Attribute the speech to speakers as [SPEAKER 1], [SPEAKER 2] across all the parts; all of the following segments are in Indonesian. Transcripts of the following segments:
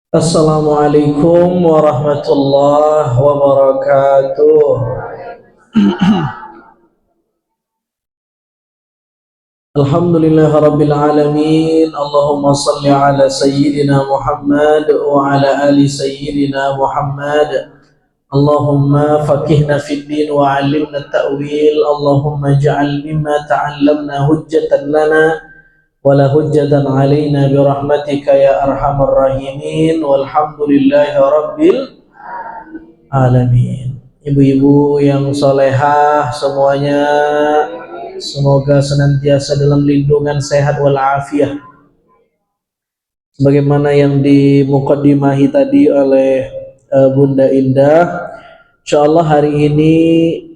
[SPEAKER 1] Assalamualaikum warahmatullahi wabarakatuh. Alhamdulillahirabbil alamin. Allahumma shalli ala sayyidina Muhammad wa ala ali sayyidina Muhammad. Allahumma faqihna fid din wa 'allimna ta'wil. Allahumma ij'al mimma ta'allamna hujjatan lana wala hujjatan 'alaina bi rahmatika ya arhamar rahimin. Walhamdulillahi rabbil alamin. Ibu-ibu yang solehah semuanya, semoga senantiasa dalam lindungan sehat walafiat. Sebagaimana yang dimukaddimahi tadi oleh Bunda Indah, insyaallah hari ini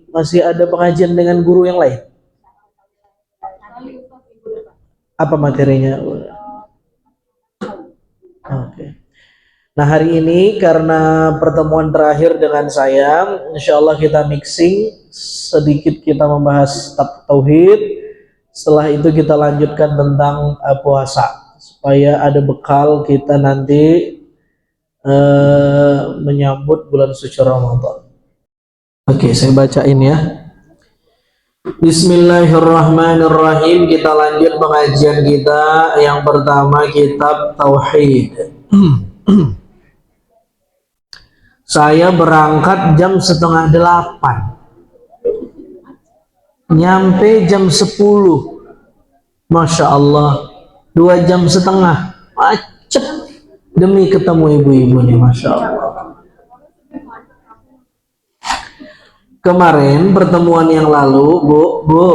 [SPEAKER 1] masih ada pengajian dengan guru yang lain. Apa materinya? Oke. Nah, hari ini karena pertemuan terakhir dengan saya, insyaallah kita mixing sedikit, kita membahas tauhid. Setelah itu kita lanjutkan tentang puasa supaya ada bekal kita nanti menyambut bulan suci Ramadan. Oke, saya bacain ya. Bismillahirrahmanirrahim. Kita lanjut pengajian kita yang pertama, kitab tauhid. Saya berangkat jam 7:30, nyampe jam 10. Masya Allah, 2 jam setengah macet demi ketemu ibu-ibu nih. Masya Allah. Kemarin pertemuan yang lalu, Bu,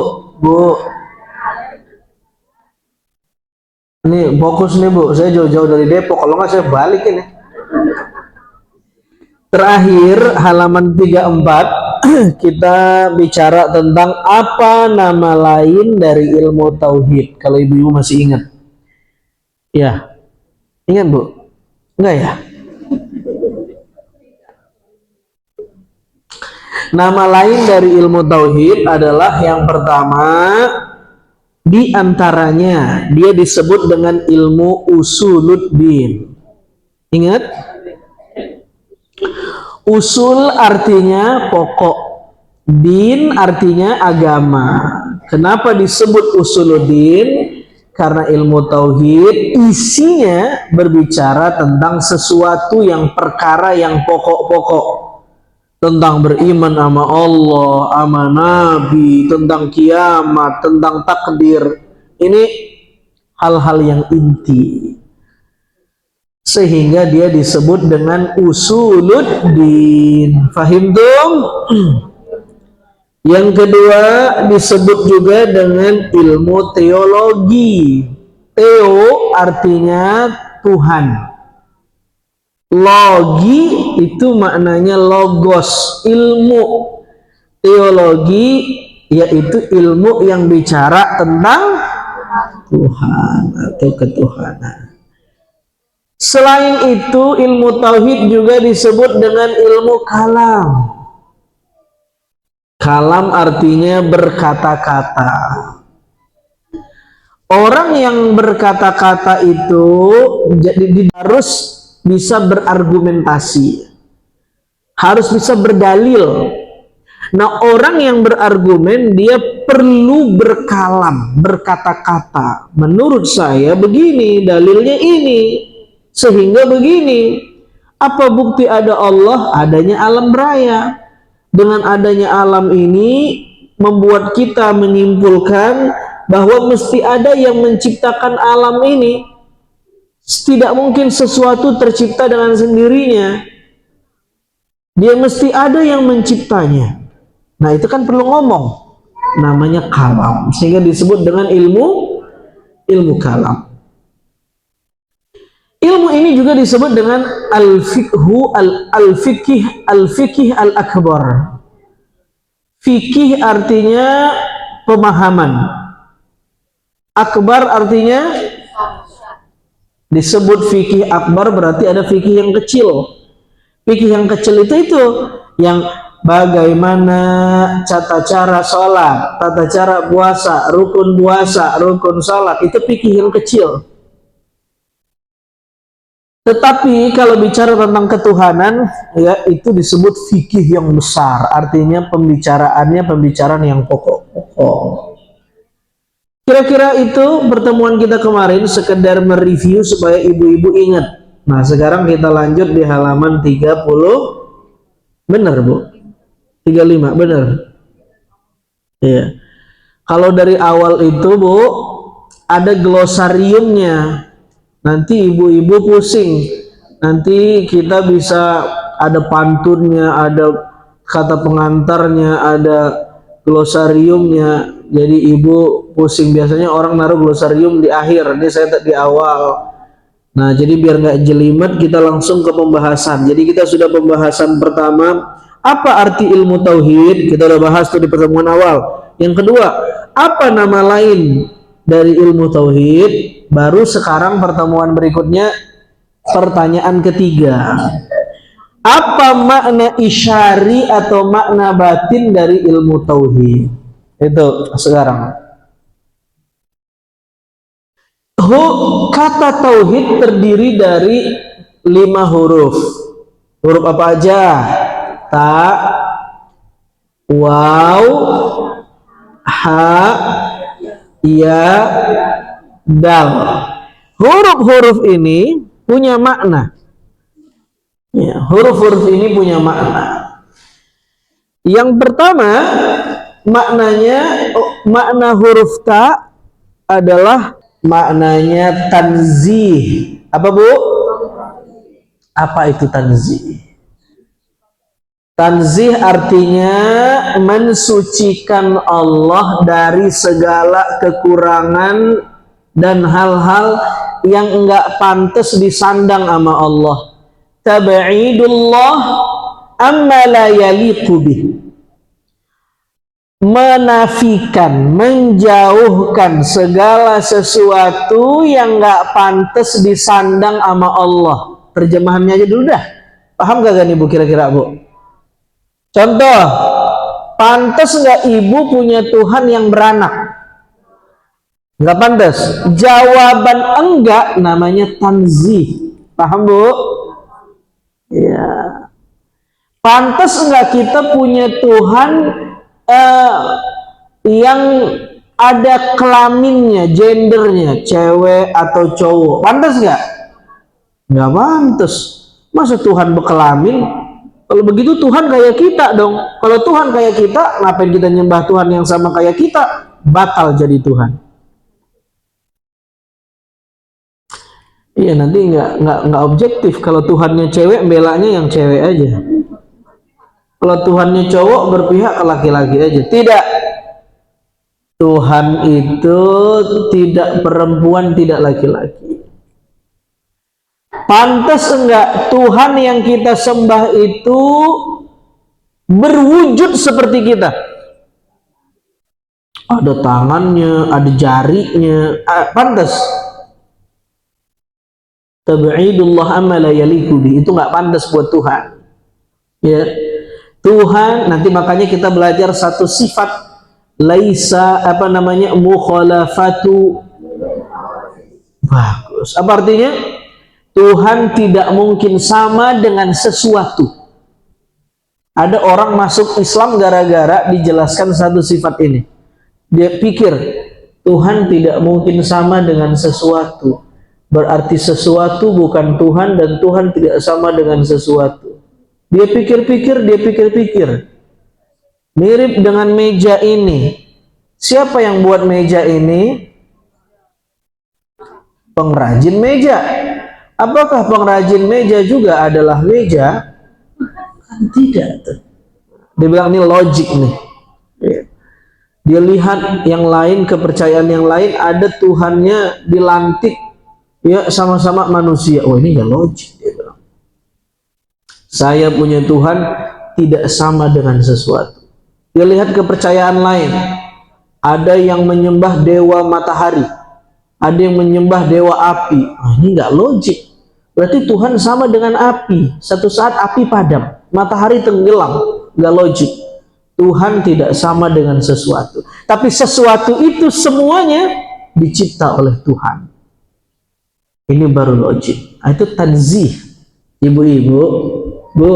[SPEAKER 1] ini fokus nih Bu, saya jauh-jauh dari Depok, kalau nggak saya balik ini. Terakhir halaman 34 kita bicara tentang apa nama lain dari ilmu tauhid. Kalau ibu-ibu masih ingat, ya, ingat Bu? Enggak ya? Nama lain dari ilmu tauhid adalah yang pertama, di antaranya dia disebut dengan ilmu usuluddin. Ingat? Usul artinya pokok, din artinya agama. Kenapa disebut usuluddin? Karena ilmu tauhid isinya berbicara tentang sesuatu yang perkara yang pokok-pokok. Tentang beriman sama Allah, sama Nabi, tentang kiamat, tentang takdir. Ini hal-hal yang inti, sehingga dia disebut dengan usuluddin. Fahim dong? Yang kedua disebut juga dengan ilmu teologi. Teo artinya Tuhan. Logi itu maknanya logos, ilmu. Teologi yaitu ilmu yang bicara tentang Tuhan atau ketuhanan. Selain itu, ilmu tauhid juga disebut dengan ilmu kalam. Kalam artinya berkata-kata. Orang yang berkata-kata itu jadi harus bisa berargumentasi, harus bisa berdalil. Nah, orang yang berargumen dia perlu berkalam, berkata-kata. Menurut saya begini, dalilnya ini, sehingga begini. Apa bukti ada Allah? Adanya alam raya. Dengan adanya alam ini membuat kita menyimpulkan bahwa mesti ada yang menciptakan alam ini. Tidak mungkin sesuatu tercipta dengan sendirinya. Dia mesti ada yang menciptanya. Nah, itu kan perlu ngomong. Namanya kalam, sehingga disebut dengan ilmu kalam. Ilmu ini juga disebut dengan al-fiqh al-akbar. Fikih artinya pemahaman. Akbar artinya, disebut fikih akbar berarti ada fikih yang kecil. Fikih yang kecil itu yang bagaimana tata cara sholat, tata cara puasa, rukun sholat, itu fikih yang kecil. Tetapi kalau bicara tentang ketuhanan, ya itu disebut fikih yang besar. Artinya pembicaraannya pembicaraan yang pokok-pokok. Kira-kira itu pertemuan kita kemarin sekedar mereview supaya ibu-ibu ingat. Nah, sekarang kita lanjut di halaman 30. Benar, Bu? 35, benar. Iya. Kalau dari awal itu, Bu, ada glosariumnya. Nanti ibu-ibu pusing. Nanti kita bisa ada pantunnya, ada kata pengantarnya, ada glosariumnya. Jadi ibu pusing. Biasanya orang naruh glosarium di akhir. Ini saya di awal. Nah, jadi biar nggak jelimet, kita langsung ke pembahasan. Jadi kita sudah pembahasan pertama, apa arti ilmu tauhid? Kita udah bahas tuh di pertemuan awal. Yang kedua, apa nama lain dari ilmu tauhid? Baru sekarang pertemuan berikutnya, pertanyaan ketiga. Apa makna isyari atau makna batin dari ilmu tauhid? Itu sekarang. Kata tauhid terdiri dari 5 huruf. Huruf apa aja? Ta, waw, ha, ya, dal. Huruf-huruf ini punya makna. Ya, huruf-huruf ini punya makna. Yang pertama, makna huruf ta adalah maknanya tanzih. Apa, Bu? Apa itu tanzih? Tanzih artinya mensucikan Allah dari segala kekurangan dan hal-hal yang enggak pantas disandang sama Allah. Tab'idullah amma la yaliqu bih. Menafikan, menjauhkan segala sesuatu yang enggak pantas disandang sama Allah. Terjemahannya aja dulu dah. Paham gak nih, Bu, kira-kira, Bu? Contoh, pantas nggak ibu punya Tuhan yang beranak? Nggak pantas. Jawaban enggak namanya tanzih. Paham, Bu? Ya. Pantas nggak kita punya Tuhan yang ada kelaminnya, gendernya, cewek atau cowok? Pantas nggak? Nggak pantas. Masa Tuhan berkelamin? Kalau begitu Tuhan kayak kita dong. Kalau Tuhan kayak kita, ngapain kita nyembah Tuhan yang sama kayak kita? Batal jadi Tuhan. Iya, nanti nggak objektif. Kalau Tuhannya cewek, belanya yang cewek aja. Kalau Tuhannya cowok, berpihak ke laki-laki aja. Tidak. Tuhan itu tidak perempuan, tidak laki-laki. Pantas enggak Tuhan yang kita sembah itu berwujud seperti kita? Ada tangannya, ada jarinya, pantas? Tab'idullah amma la yaliqu bi, itu enggak pantas buat Tuhan. Ya. Tuhan, nanti makanya kita belajar satu sifat, laisa mukhalafatu. Bagus. Apa artinya? Tuhan tidak mungkin sama dengan sesuatu. Ada orang masuk Islam gara-gara dijelaskan satu sifat ini. Dia pikir Tuhan tidak mungkin sama dengan sesuatu. Berarti sesuatu bukan Tuhan dan Tuhan tidak sama dengan sesuatu. Dia pikir-pikir. Mirip dengan meja ini. Siapa yang buat meja ini? Pengrajin meja. Apakah pengrajin meja juga adalah meja? Kan tidak. Dia bilang ini logik nih. Dia lihat yang lain, kepercayaan yang lain, ada Tuhannya dilantik, ya sama-sama manusia. Oh, ini nggak logik. Dia bilang. Saya punya Tuhan tidak sama dengan sesuatu. Dia lihat kepercayaan lain. Ada yang menyembah dewa matahari, ada yang menyembah dewa api. Ini nggak logik. Berarti Tuhan sama dengan api. Satu saat api padam, matahari tenggelam. Nggak logik. Tuhan tidak sama dengan sesuatu. Tapi sesuatu itu semuanya dicipta oleh Tuhan. Ini baru logik. Itu tanzih. Ibu-ibu, Bu.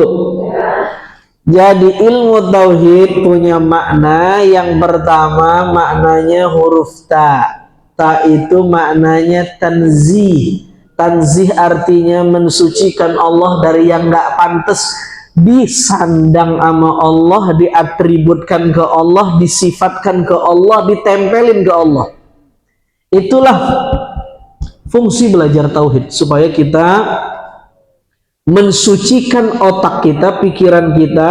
[SPEAKER 1] Jadi ilmu tauhid punya makna yang pertama, maknanya huruf ta. Ta itu maknanya tanzih. Tanzih artinya mensucikan Allah dari yang gak pantas disandang sama Allah, diatributkan ke Allah, disifatkan ke Allah, ditempelin ke Allah. Itulah fungsi belajar tauhid, supaya kita mensucikan otak kita, pikiran kita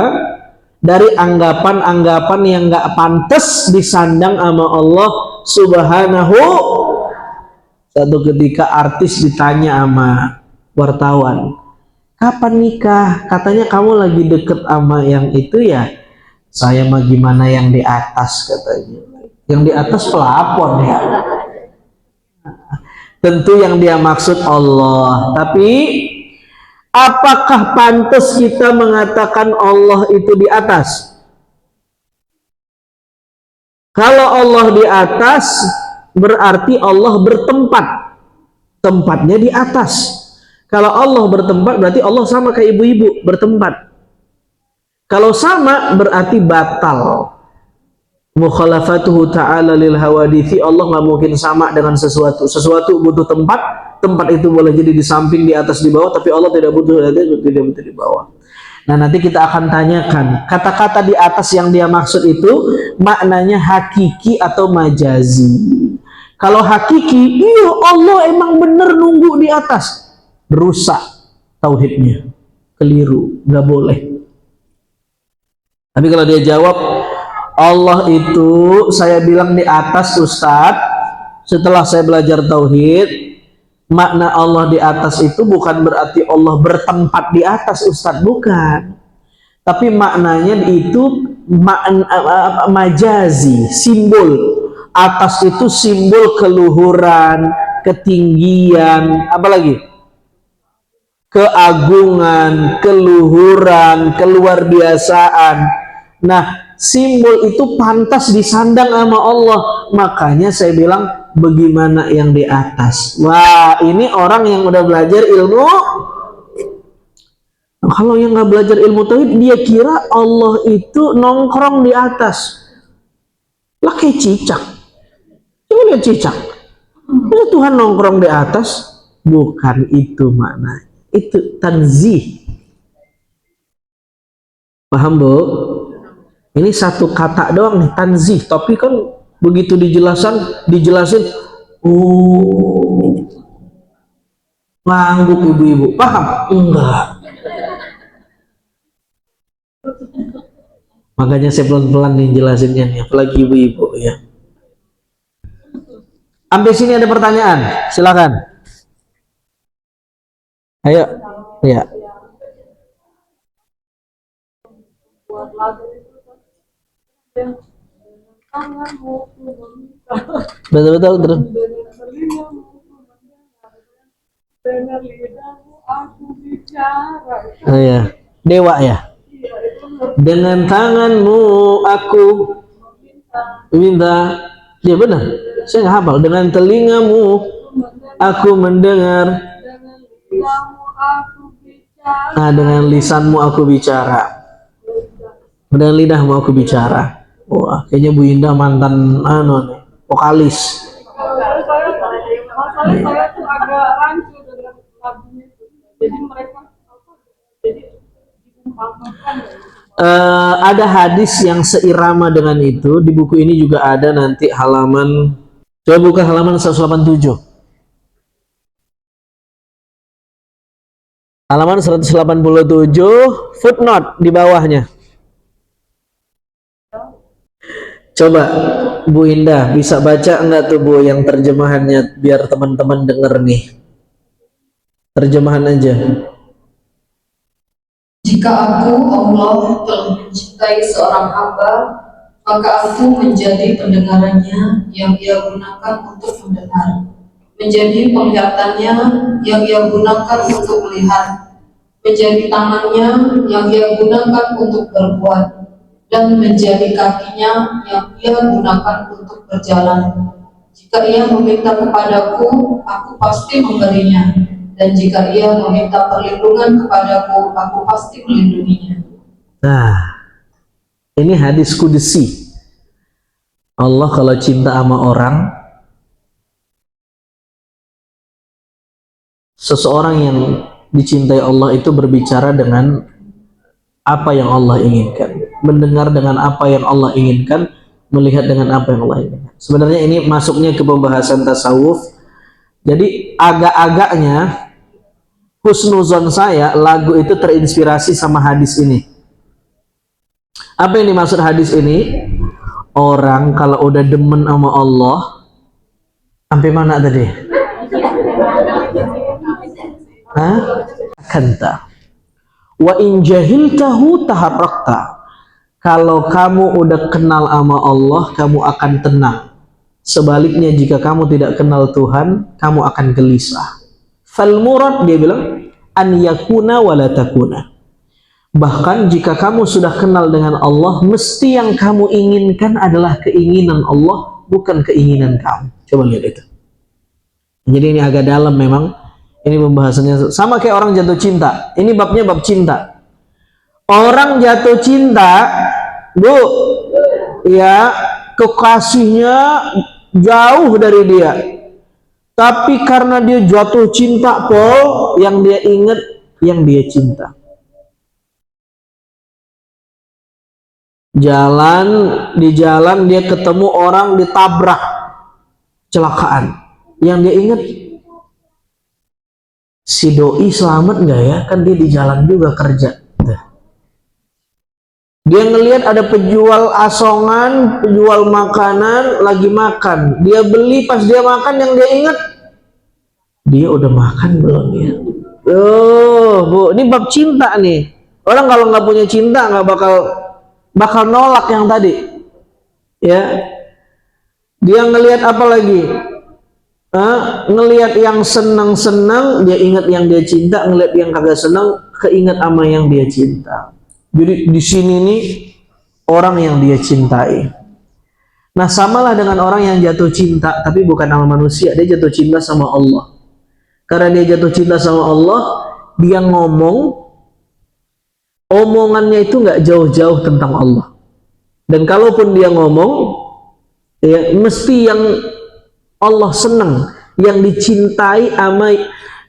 [SPEAKER 1] dari anggapan-anggapan yang gak pantas disandang sama Allah Subhanahu. Satu ketika artis ditanya sama wartawan, kapan nikah? Katanya kamu lagi deket sama yang itu ya. Saya mah gimana yang di atas, katanya. Yang di atas pelapor ya. Tentu yang dia maksud Allah. Tapi apakah pantas kita mengatakan Allah itu di atas? Kalau Allah di atas, berarti Allah bertempat, tempatnya di atas. Kalau Allah bertempat, berarti Allah sama kayak ibu-ibu bertempat. Kalau sama, berarti batal. Mukhalafatuhu ta'ala lil hawadithi. Allah nggak mungkin sama dengan sesuatu. Sesuatu butuh tempat, tempat itu boleh jadi di samping, di atas, di bawah, tapi Allah tidak butuh di bawah. Nah, nanti kita akan tanyakan kata-kata di atas yang dia maksud itu maknanya hakiki atau majazi. Kalau hakiki, iya Allah emang bener nunggu di atas, rusak tauhidnya, keliru, nggak boleh. Tapi kalau dia jawab Allah itu saya bilang di atas Ustadz, setelah saya belajar tauhid, makna Allah di atas itu bukan berarti Allah bertempat di atas Ustadz, bukan. Tapi maknanya itu majazi, simbol. Atas itu simbol keluhuran, ketinggian, apalagi keagungan, keluhuran, keluar biasaan. Nah, simbol itu pantas disandang sama Allah. Makanya saya bilang, bagaimana yang di atas? Wah, ini orang yang udah belajar ilmu. Kalau yang nggak belajar ilmu tauhid, dia kira Allah itu nongkrong di atas. Lah kayak cicak. Coba lihat cicak. Masa Tuhan nongkrong di atas? Bukan itu makna. Itu tanzih. Paham, Bu? Ini satu kata doang nih, tanzih. Tapi kan begitu dijelasin, ngangguk ibu-ibu. Paham? Enggak. Makanya saya pelan-pelan nih jelasinnya nih, apalagi ibu-ibu ya. Sampai sini ada pertanyaan? Silakan. Ayo. Ya. Betul-betul terus. Oh ya, dewa ya. Dengan tanganmu aku minta. Ya benar. Saya nggak hafal. Dengan telingamu aku mendengar. Nah, dengan lisanmu aku bicara. Dengan lidahmu aku bicara. Wah, kayaknya Bu Indah mantan vokalis. Ada hadis yang seirama dengan itu di buku ini juga ada, nanti halaman, coba buka halaman 187. Halaman 187, footnote di bawahnya. Coba Bu Indah bisa baca enggak tuh Bu yang terjemahannya biar teman-teman denger nih. Terjemahan aja.
[SPEAKER 2] Jika aku, Allah, telah mencintai seorang hamba, maka aku menjadi pendengarannya yang ia gunakan untuk mendengar, menjadi penglihatannya yang ia gunakan untuk melihat, menjadi tangannya yang ia gunakan untuk berbuat, dan menjadi kakinya yang ia gunakan untuk berjalan. Jika ia meminta kepadaku, aku pasti memberinya. Dan jika ia meminta perlindungan kepadaku, aku pasti melindunginya.
[SPEAKER 1] Nah, ini hadis kudusi. Allah kalau cinta sama orang, seseorang yang dicintai Allah itu berbicara dengan apa yang Allah inginkan, mendengar dengan apa yang Allah inginkan, melihat dengan apa yang Allah inginkan. Sebenarnya ini masuknya ke pembahasan tasawuf. Jadi agak-agaknya husnuzon saya lagu itu terinspirasi sama hadis ini. Apa yang dimaksud hadis ini? Orang kalau udah demen sama Allah, sampai mana tadi? Hah? Kanta. Wa in jahiltahu taharrakta. Kalau kamu udah kenal sama Allah, kamu akan tenang. Sebaliknya jika kamu tidak kenal Tuhan, kamu akan gelisah. Fal murad, dia bilang, an yakuna wala takuna. Bahkan jika kamu sudah kenal dengan Allah, mesti yang kamu inginkan adalah keinginan Allah, bukan keinginan kamu. Coba lihat itu. Jadi ini agak dalam memang. Ini pembahasannya sama kayak orang jatuh cinta. Ini babnya bab cinta. Orang jatuh cinta, Bu, ya, kekasihnya jauh dari dia. Tapi karena dia jatuh cinta, Pol, yang dia ingat, yang dia cinta. Di jalan dia ketemu orang ditabrak, kecelakaan. Yang dia ingat, si doi selamat nggak ya? Kan dia di jalan juga kerja. Dia ngelihat ada penjual asongan, penjual makanan lagi makan. Dia beli, pas dia makan, yang dia ingat, dia udah makan belum ya? Oh, Bu, ini bab cinta nih. Orang kalau nggak punya cinta nggak bakal nolak yang tadi. Ya, dia ngelihat apa lagi? Ngelihat yang senang-senang, dia ingat yang dia cinta. Ngelihat yang kagak senang, keinget sama yang dia cinta. Jadi di sini nih orang yang dia cintai. Nah, samalah dengan orang yang jatuh cinta, tapi bukan sama manusia, dia jatuh cinta sama Allah. Karena dia jatuh cinta sama Allah, dia ngomong, omongannya itu nggak jauh-jauh tentang Allah. Dan kalaupun dia ngomong, ya mesti yang Allah senang, yang dicintai ama,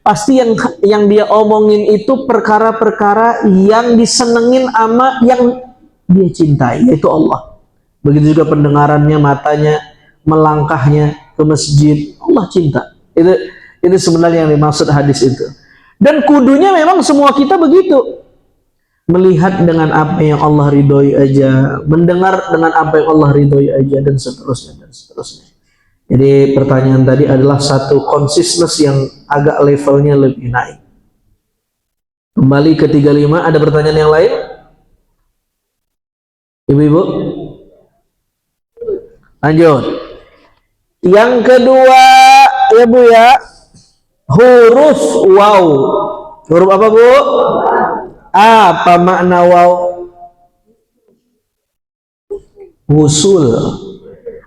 [SPEAKER 1] pasti yang dia omongin itu perkara-perkara yang disenengin ama yang dia cintai, yaitu Allah. Begitu juga pendengarannya, matanya, melangkahnya ke masjid, Allah cinta. Itu sebenarnya yang dimaksud hadis itu. Dan kudunya memang semua kita begitu. Melihat dengan apa yang Allah ridhoi aja, mendengar dengan apa yang Allah ridhoi aja, dan seterusnya dan seterusnya. Jadi pertanyaan tadi adalah satu consciousness yang agak levelnya lebih naik. Kembali ke 35, ada pertanyaan yang lain? Ibu-ibu? Lanjut. Yang kedua, ya Bu ya, huruf waw. Huruf apa Bu? Apa makna waw? Wusul.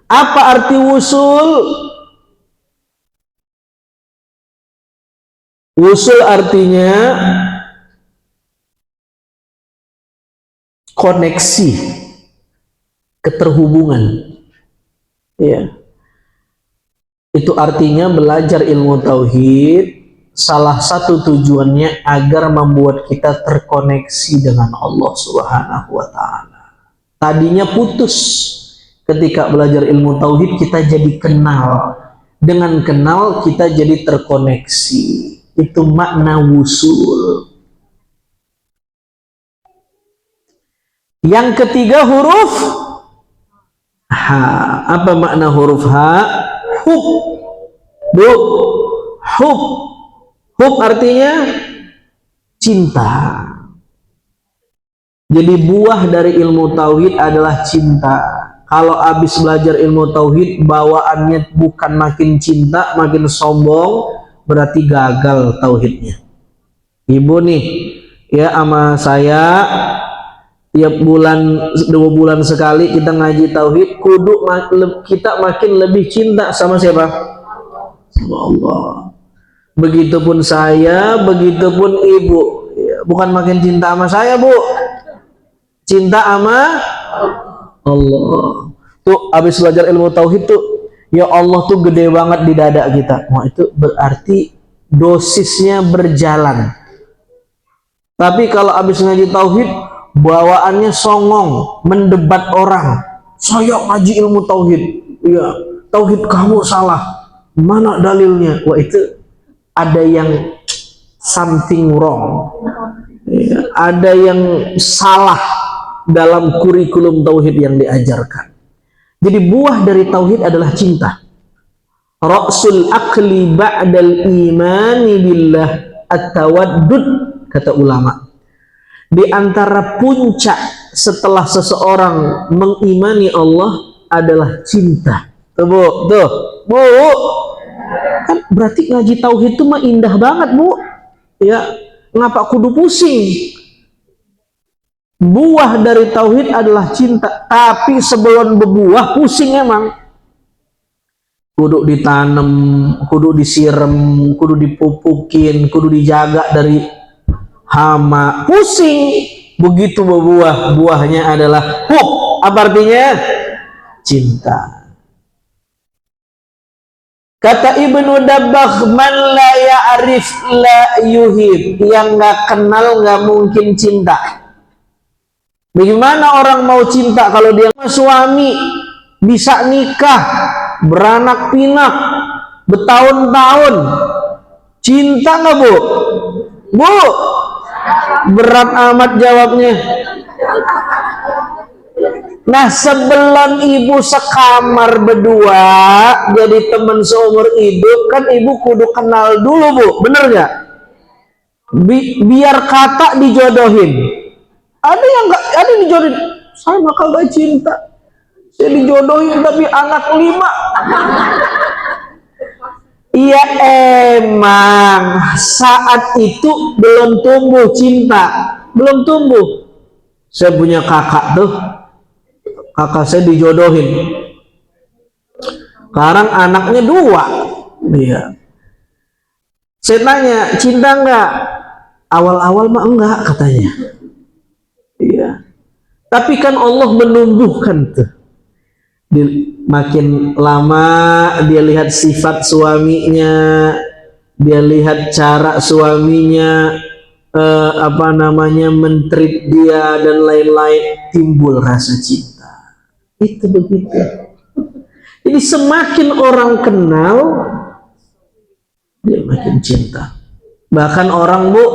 [SPEAKER 1] Apa arti wusul? Wusul artinya koneksi, keterhubungan. Ya. Itu artinya belajar ilmu tauhid, salah satu tujuannya agar membuat kita terkoneksi dengan Allah Subhanahu wa taala. Tadinya putus. Ketika belajar ilmu tauhid, kita jadi kenal. Dengan kenal, kita jadi terkoneksi. Itu makna wusul. Yang ketiga, huruf ha. Apa makna huruf ha? Hub. Bu, hub. Hub artinya cinta. Jadi buah dari ilmu tauhid adalah cinta. Kalau habis belajar ilmu tauhid, bawaannya bukan makin cinta, makin sombong, berarti gagal tauhidnya. Ibu nih, ya sama saya, tiap bulan 2 bulan sekali kita ngaji tauhid, kudu kita makin lebih cinta sama siapa? Sama Allah. Begitupun saya, begitupun ibu. Ya, bukan makin cinta sama saya, Bu, cinta sama Allah. Tuh habis belajar ilmu tauhid tuh, ya Allah tuh gede banget di dada kita. Wah, itu berarti dosisnya berjalan. Tapi kalau habis ngaji tauhid, bawaannya songong, mendebat orang. Saya ngaji ilmu tauhid, ya tauhid kamu salah, mana dalilnya? Wah, itu ada yang something wrong, ya, ada yang salah dalam kurikulum tauhid yang diajarkan. Jadi buah dari tauhid adalah cinta. Ra'sul akli ba'dal imani billah at-tawaddud, kata ulama. Di antara puncak setelah seseorang mengimani Allah adalah cinta. Tuh, Bu, tuh, Bu. Kan berarti ngaji tauhid itu mah indah banget, Bu. Ya, ngapa kudu pusing? Buah dari tauhid adalah cinta, tapi sebelum berbuah pusing emang. Kudu ditanam, kudu disiram, kudu dipupukin, kudu dijaga dari hama, pusing. Begitu berbuah, buahnya adalah apa artinya? Cinta. Kata Ibnu Dabbagh, man la ya'rif la yuhib, yang nggak kenal nggak mungkin cinta. Bagaimana orang mau cinta kalau dia suami bisa nikah, beranak pinak, bertahun-tahun, cinta nggak, Bu? Bu, berat amat jawabnya. Nah, sebelum ibu sekamar berdua jadi teman seumur hidup, kan ibu kudu kenal dulu, Bu, bener nggak? Biar kata dijodohin. Ada yang nggak, ada yang dijodohin. Saya bakal gak cinta, saya dijodohin tapi anak 5. Iya, emang saat itu belum tumbuh cinta, belum tumbuh. Saya punya kakak tuh, kakak saya dijodohin. Sekarang anaknya 2. Iya. Saya tanya, cinta nggak? Awal-awal mah enggak katanya. Iya. Tapi kan Allah menumbuhkan tuh. Makin lama dia lihat sifat suaminya, dia lihat cara suaminya mentreat dia dan lain-lain, timbul rasa cinta. Itu begitu. Jadi semakin orang kenal, dia makin cinta. Bahkan orang, Bu,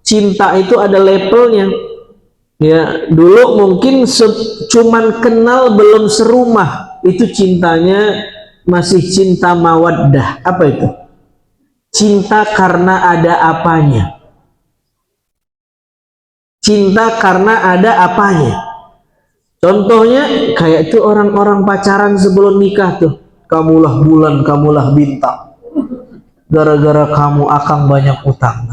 [SPEAKER 1] cinta itu ada levelnya. Ya, dulu mungkin cuman kenal belum serumah, itu cintanya masih cinta mawaddah. Apa itu? Cinta karena ada apanya. Cinta karena ada apanya. Contohnya kayak itu orang-orang pacaran sebelum nikah tuh. Kamulah bulan, kamulah bintang. Gara-gara kamu akang banyak utang.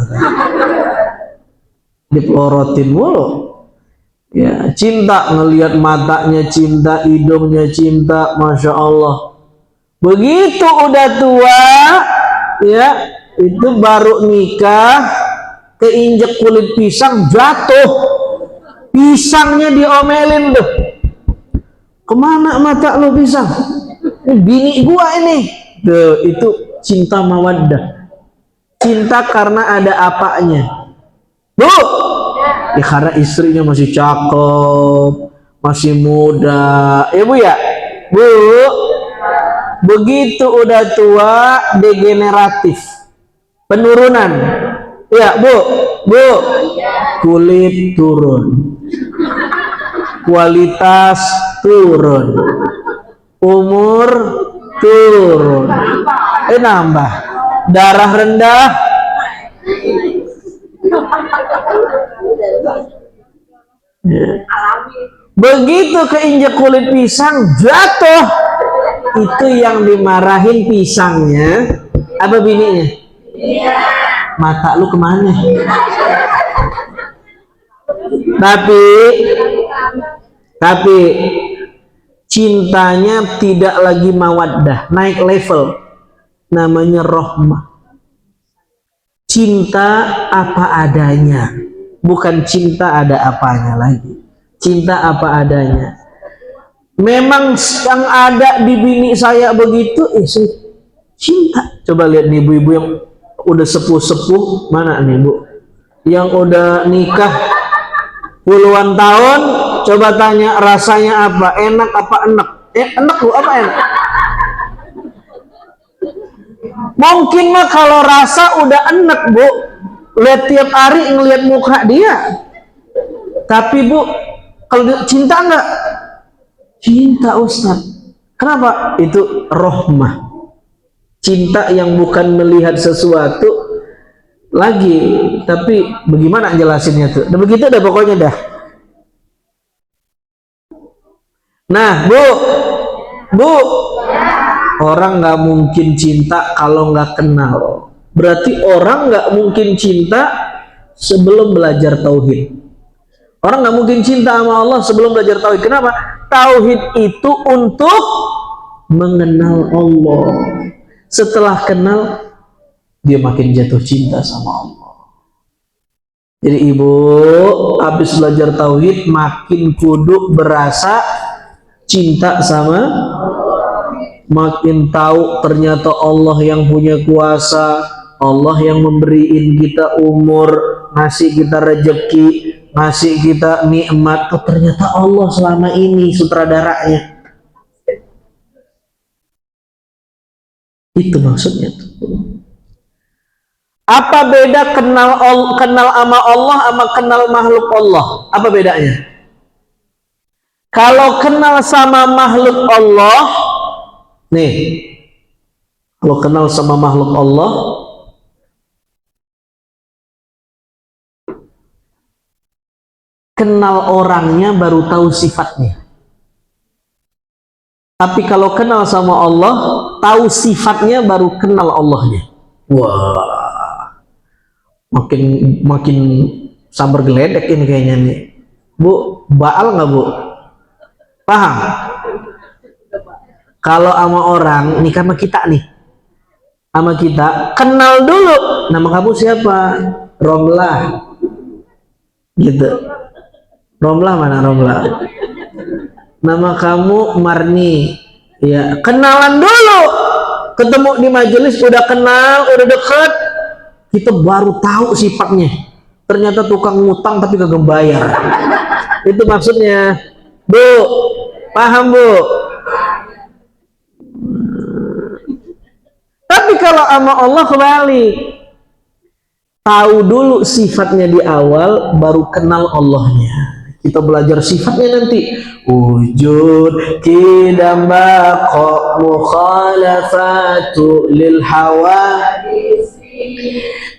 [SPEAKER 1] Dipelorotin mulu. Ya, cinta, ngelihat matanya cinta, hidungnya cinta, masya Allah. Begitu udah tua, ya itu baru nikah, keinjek kulit pisang, jatuh, pisangnya diomelin tuh. Kemana mata lo pisang? Bini gua ini. Tuh, itu cinta mawaddah. Cinta karena ada apanya. Bu, ya karena istrinya masih cakep, masih muda, ya Bu ya. Bu, begitu udah tua, degeneratif, penurunan. Ya Bu, kulit turun, kualitas turun, umur turun, nambah, darah rendah. Begitu keinjak kulit pisang, jatuh. Itu yang dimarahin pisangnya apa bininya? Mata lu kemana? Tapi cintanya tidak lagi mawaddah, naik level, namanya rohmah. Cinta apa adanya, bukan cinta ada apanya lagi. Cinta apa adanya. Memang yang ada di bini saya begitu, cinta. Coba lihat nih ibu-ibu yang udah sepuh-sepuh, mana nih bu? Yang udah nikah puluhan tahun, coba tanya rasanya apa? Enak apa enak? Enak bu, apa enak? Mungkin mah kalau rasa udah enak bu, lihat tiap hari ngelihat muka dia. Tapi bu, kalau cinta enggak? Cinta Ustaz. Kenapa? Itu rohmah. Cinta yang bukan melihat sesuatu lagi, tapi bagaimana jelasinnya tuh? Nah, begitu dah pokoknya dah. Nah bu, orang nggak mungkin cinta kalau nggak kenal. Berarti orang nggak mungkin cinta sebelum belajar tauhid. Orang nggak mungkin cinta sama Allah sebelum belajar tauhid. Kenapa? Tauhid itu untuk mengenal Allah. Setelah kenal, dia makin jatuh cinta sama Allah. Jadi ibu habis belajar tauhid makin kudu berasa cinta sama, makin tahu ternyata Allah yang punya kuasa, Allah yang memberiin kita umur, ngasih kita rezeki, ngasih kita nikmat. Oh, ternyata Allah selama ini sutradaranya. Itu maksudnya tuh. Apa beda kenal sama Allah sama kenal makhluk Allah? Apa bedanya? Kalau kenal sama makhluk Allah, nih, kalau kenal sama makhluk Allah, kenal orangnya baru tahu sifatnya. Tapi kalau kenal sama Allah, tahu sifatnya baru kenal Allahnya. Wah, makin sambar geledek ini kayaknya nih. Bu, baal nggak bu? Paham? Kalau sama orang, nih sama kita nih, sama kita, kenal dulu. Nama kamu siapa? Romlah. Gitu. Romlah mana Romlah? Nama kamu Marni. Ya, kenalan dulu. Ketemu di majelis udah kenal, udah deket, kita baru tahu sifatnya. Ternyata tukang ngutang tapi kagak bayar. Itu maksudnya. Bu, paham bu? Tapi kalau sama Allah kembali, tahu dulu sifatnya di awal, baru kenal Allahnya. Kita belajar sifatnya nanti. Wujud kidam baqa mukhalafatu lil hawa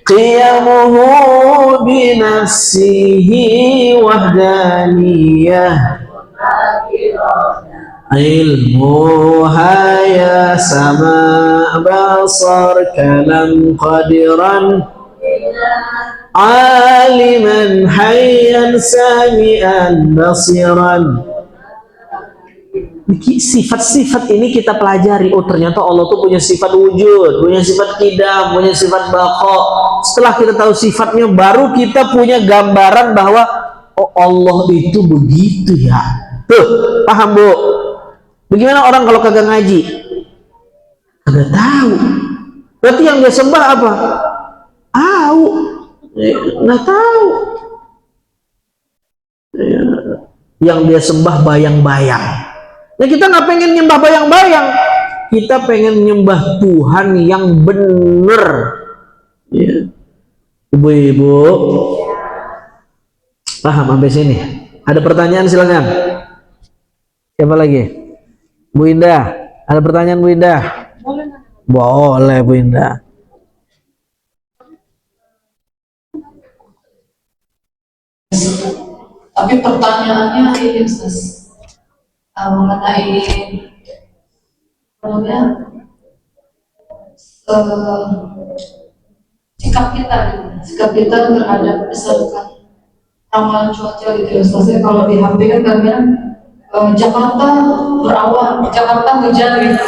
[SPEAKER 1] qiyamuhu binafsihi wahdaniyah ilmuha ya sama basar kalam qadiran aliman hayyan sami'an basiran. Sifat-sifat ini kita pelajari. Oh, ternyata Allah tuh punya sifat wujud, punya sifat qidam, punya sifat baqa. Setelah kita tahu sifatnya, baru kita punya gambaran bahwa oh, Allah itu begitu ya. Tuh, paham bu? Bagaimana orang kalau kagak ngaji? Kagak tahu. Berarti yang dia sembah apa? Tahu. Nggak tahu. Yang dia sembah bayang-bayang. Nah, kita nggak pengen nyembah bayang-bayang, kita pengen nyembah Tuhan yang bener. Ya. Ibu-ibu, paham sampai sini? Ada pertanyaan silakan. Siapa lagi? Bu Indah, ada pertanyaan Bu Indah? Boleh Bu Indah.
[SPEAKER 2] Tapi pertanyaannya ini Ustaz, mengenai sikap kita terhadap misalkan ramalan cuaca gitu ya Ustaz. Kalau di HP kan kadang-kadang Jakarta berawan, Jakarta hujan gitu.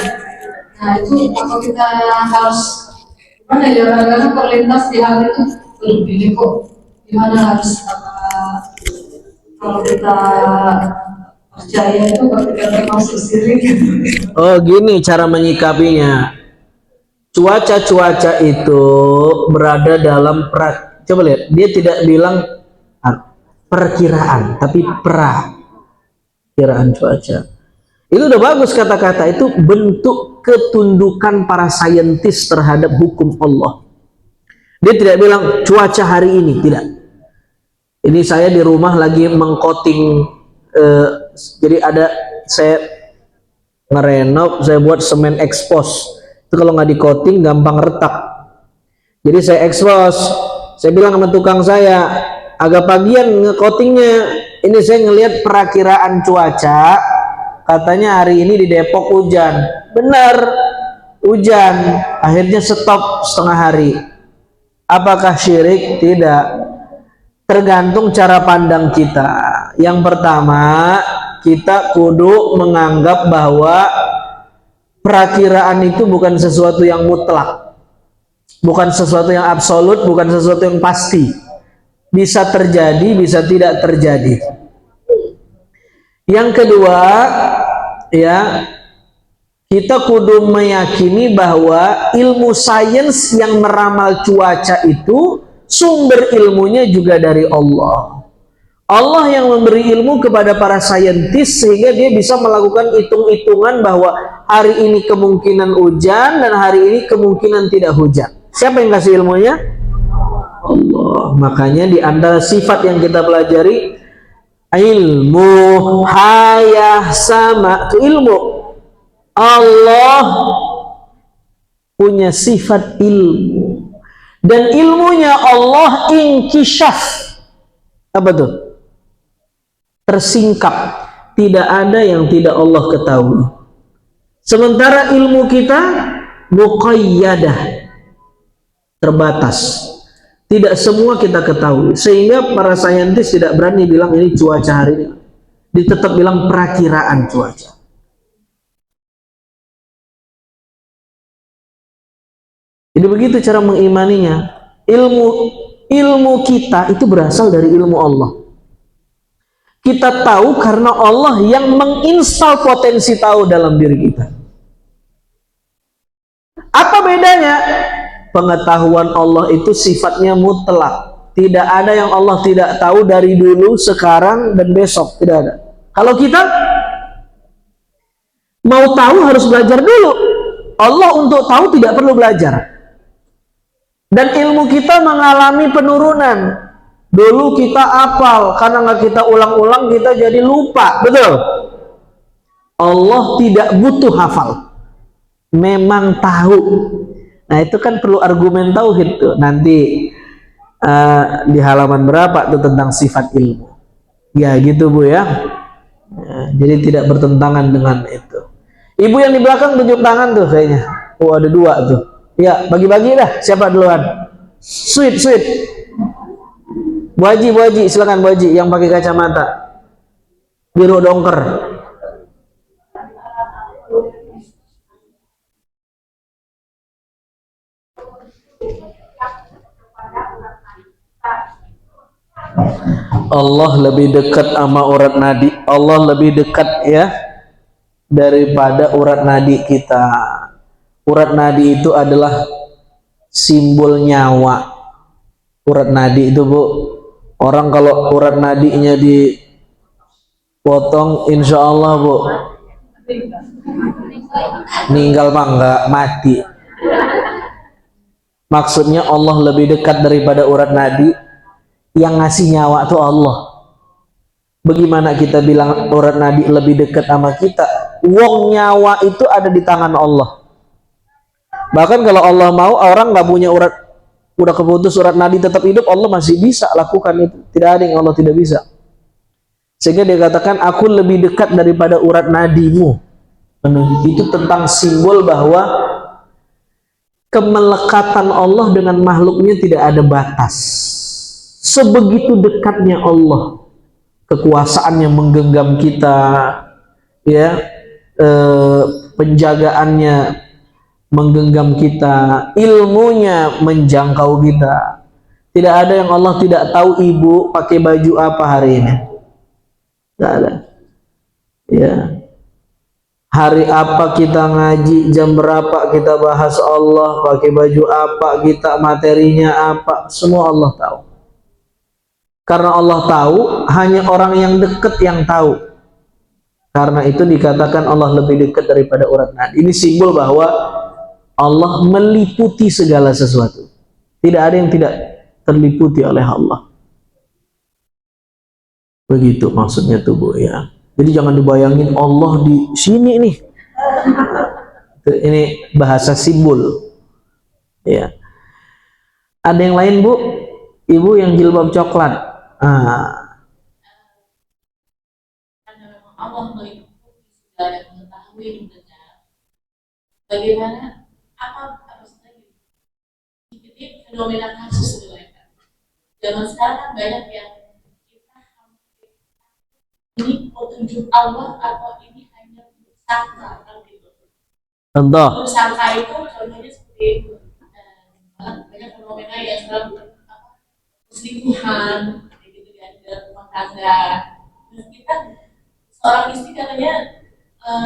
[SPEAKER 2] Nah itu apa kita harus gimana ya, kadang-kadang terlintas di hati itu ini kok gimana harus kalau kita percaya itu kalau kita termasuk sirik.
[SPEAKER 1] Oh, gini cara menyikapinya. Cuaca-cuaca itu berada dalam coba lihat, dia tidak bilang perkiraan, tapi perkiraan cuaca. Itu udah bagus, kata-kata itu bentuk ketundukan para saintis terhadap hukum Allah. Dia tidak bilang cuaca hari ini, tidak. Ini saya di rumah lagi mengcoating, jadi saya ngerenov, saya buat semen expose. Itu kalau nggak di coating gampang retak. Jadi saya expose, saya bilang sama tukang saya, agak pagian nge-coatingnya. Ini saya ngelihat perakiraan cuaca, katanya hari ini di Depok hujan. Benar, hujan. Akhirnya stop setengah hari. Apakah syirik? Tidak. Tergantung cara pandang kita. Yang pertama, kita kudu menganggap bahwa perakiraan itu bukan sesuatu yang mutlak, bukan sesuatu yang absolut, bukan sesuatu yang pasti. Bisa terjadi, bisa tidak terjadi. Yang kedua, ya, kita kudu meyakini bahwa ilmu sains yang meramal cuaca itu sumber ilmunya juga dari Allah. Allah yang memberi ilmu kepada para saintis sehingga dia bisa melakukan hitung-hitungan bahwa hari ini kemungkinan hujan dan hari ini kemungkinan tidak hujan. Siapa yang kasih ilmunya? Allah. Makanya di antara sifat yang kita pelajari, ilmu hayah sama, itu ilmu. Allah punya sifat ilmu, dan ilmunya Allah inkishaf. Apa tuh? Tersingkap, tidak ada yang tidak Allah ketahui. Sementara ilmu kita muqayyadah, terbatas, tidak semua kita ketahui, sehingga para saintis tidak berani bilang ini cuaca hari ini, dia tetap bilang perakiraan cuaca. Jadi begitu cara mengimaninya. Ilmu kita itu berasal dari ilmu Allah. Kita tahu karena Allah yang menginstal potensi tahu dalam diri kita. Apa bedanya? Pengetahuan Allah itu sifatnya mutlak. Tidak ada yang Allah tidak tahu dari dulu, sekarang, dan besok. Tidak ada. Kalau kita mau tahu harus belajar dulu. Allah untuk tahu tidak perlu belajar. Dan ilmu kita mengalami penurunan. Dulu kita hafal, karena nggak kita ulang-ulang kita jadi lupa, betul? Allah tidak butuh hafal, memang tahu. Nah itu kan perlu argumen tauhid tuh. Nanti di halaman berapa tuh tentang sifat ilmu. Ya gitu Bu ya. Jadi tidak bertentangan dengan itu. Ibu yang di belakang tunjuk tangan tuh kayaknya. Oh ada dua tuh. Ya bagi-bagi dah. Siapa duluan? Sweet. Bu Haji, silakan Bu Haji yang pakai kacamata biru dongker. Allah lebih dekat sama urat nadi. Allah lebih dekat ya daripada urat nadi kita. Urat nadi itu adalah simbol nyawa. Urat nadi itu Bu, orang kalau urat nadinya dipotong, insya Allah Bu, meninggal mah enggak, mati. Maksudnya Allah lebih dekat daripada urat nadi. Yang ngasih nyawa itu Allah. Bagaimana kita bilang urat nadi lebih dekat sama kita? Wong nyawa itu ada di tangan Allah. Bahkan kalau Allah mau, orang nggak punya urat, udah keputus urat nadi tetap hidup, Allah masih bisa lakukan itu. Tidak ada yang Allah tidak bisa. Sehingga dia katakan, aku lebih dekat daripada urat nadimu. Itu tentang simbol bahwa kemelekatan Allah dengan makhluknya tidak ada batas. Sebegitu dekatnya Allah, kekuasaannya menggenggam kita, ya, penjagaannya menggenggam kita, ilmunya menjangkau kita. Tidak ada yang Allah tidak tahu ibu pakai baju apa hari ini. Tidak ada. Ya. Hari apa kita ngaji, jam berapa kita bahas Allah, pakai baju apa, kita materinya apa, semua Allah tahu. Karena Allah tahu, hanya orang yang dekat yang tahu. Karena itu dikatakan Allah lebih dekat daripada urat nadi. Ini simbol bahwa Allah meliputi segala sesuatu. Tidak ada yang tidak terliputi oleh Allah. Begitu maksudnya tuh Bu ya. Jadi jangan dibayangin Allah di sini nih. Ini bahasa simbol. Ya. Ada yang lain Bu? Ibu yang jilbab coklat.
[SPEAKER 3] Karena memang Allah meliputi segala dan mengetahui mendengar. Bagaimana apa harusnya ini fenomena kasus sebenarnya. Zaman sekarang kan banyak yang kita hampir ini petunjuk Allah atau ini hanya sangka kan gitu.
[SPEAKER 1] Contoh.
[SPEAKER 3] Sangka itu contohnya seperti banyak fenomena yang sekarang selingkuhan gitu ya di dalam rumah tangga. Terus kita seorang istri katanya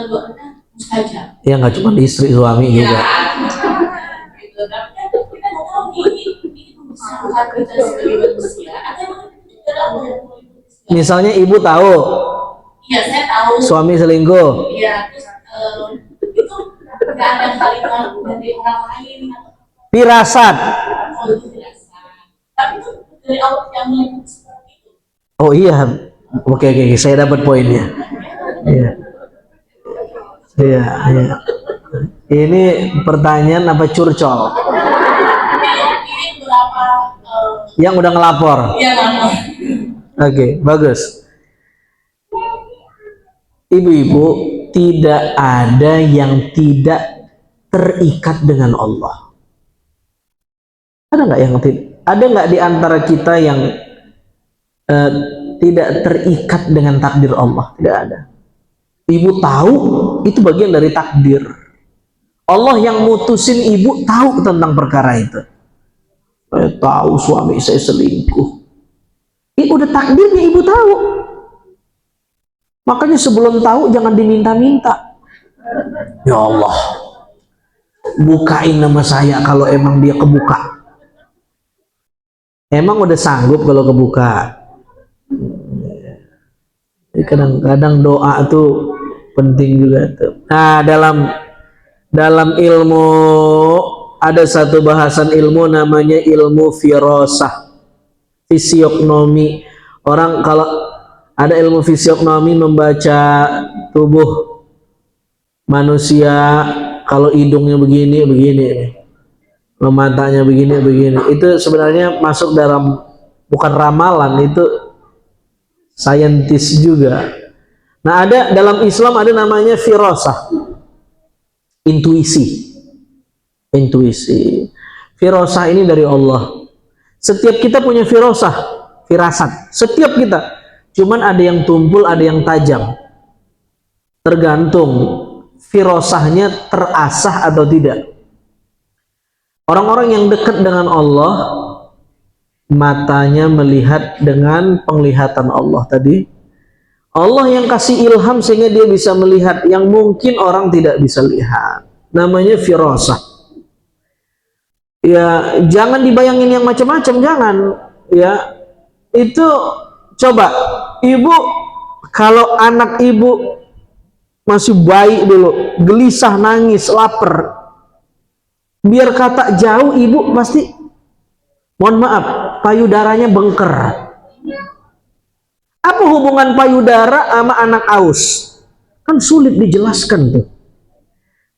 [SPEAKER 3] doanya mustajab.
[SPEAKER 1] Ya nggak cuma istri, suami juga.
[SPEAKER 3] Gitu. Tapi kan kita nggak tahu ini sangka kita sebagai manusia atau memang dari Allah yang meliputi.
[SPEAKER 1] Misalnya ibu tahu.
[SPEAKER 3] Iya, saya tahu.
[SPEAKER 1] Suami selingkuh.
[SPEAKER 3] Iya, terus itu nggak ada kalimat dari orang lain atau
[SPEAKER 1] Firasat.
[SPEAKER 3] itu dirasa. Tapi itu dari Allah yang meliputi seperti itu.
[SPEAKER 1] Oh iya. Oke, saya dapat poinnya. Iya. Iya. Ini pertanyaan apa curcol?
[SPEAKER 3] Ini beberapa
[SPEAKER 1] Yang udah ngelapor.
[SPEAKER 3] ya lama.
[SPEAKER 1] Oke, bagus. Ibu-ibu, tidak ada yang tidak terikat dengan Allah. Ada nggak yang tidak? Ada nggak di antara kita yang tidak terikat dengan takdir Allah? Tidak ada. Ibu tahu itu bagian dari takdir. Allah yang mutusin ibu tahu tentang perkara itu. Saya tahu suami saya selingkuh. Ini udah takdirnya ibu tahu. Makanya sebelum tahu jangan diminta-minta. Ya Allah, bukain nama saya kalau emang dia kebuka. Emang udah sanggup kalau kebuka. Jadi kadang-kadang doa tuh penting juga tuh. Nah, dalam ilmu ada satu bahasan ilmu namanya ilmu firasah, fisiognomi. Orang kalau ada ilmu fisiognomi membaca tubuh manusia, kalau hidungnya begini matanya begini. Itu sebenarnya masuk dalam, bukan ramalan, itu saintis juga. Nah, ada dalam Islam ada namanya firasah, intuisi. Firasah ini dari Allah. Setiap kita punya firasah, firasat. Setiap kita. Cuman ada yang tumpul, ada yang tajam. Tergantung firasahnya terasah atau tidak. Orang-orang yang dekat dengan Allah, matanya melihat dengan penglihatan Allah tadi. Allah yang kasih ilham sehingga dia bisa melihat yang mungkin orang tidak bisa lihat. Namanya firasah. Ya, jangan dibayangin yang macam-macam, jangan. Ya, itu coba ibu, kalau anak ibu masih bayi dulu, gelisah, nangis, lapar, biar kata jauh, ibu pasti, mohon maaf, payudaranya bengker. Apa hubungan payudara sama anak aus? Kan sulit dijelaskan tuh.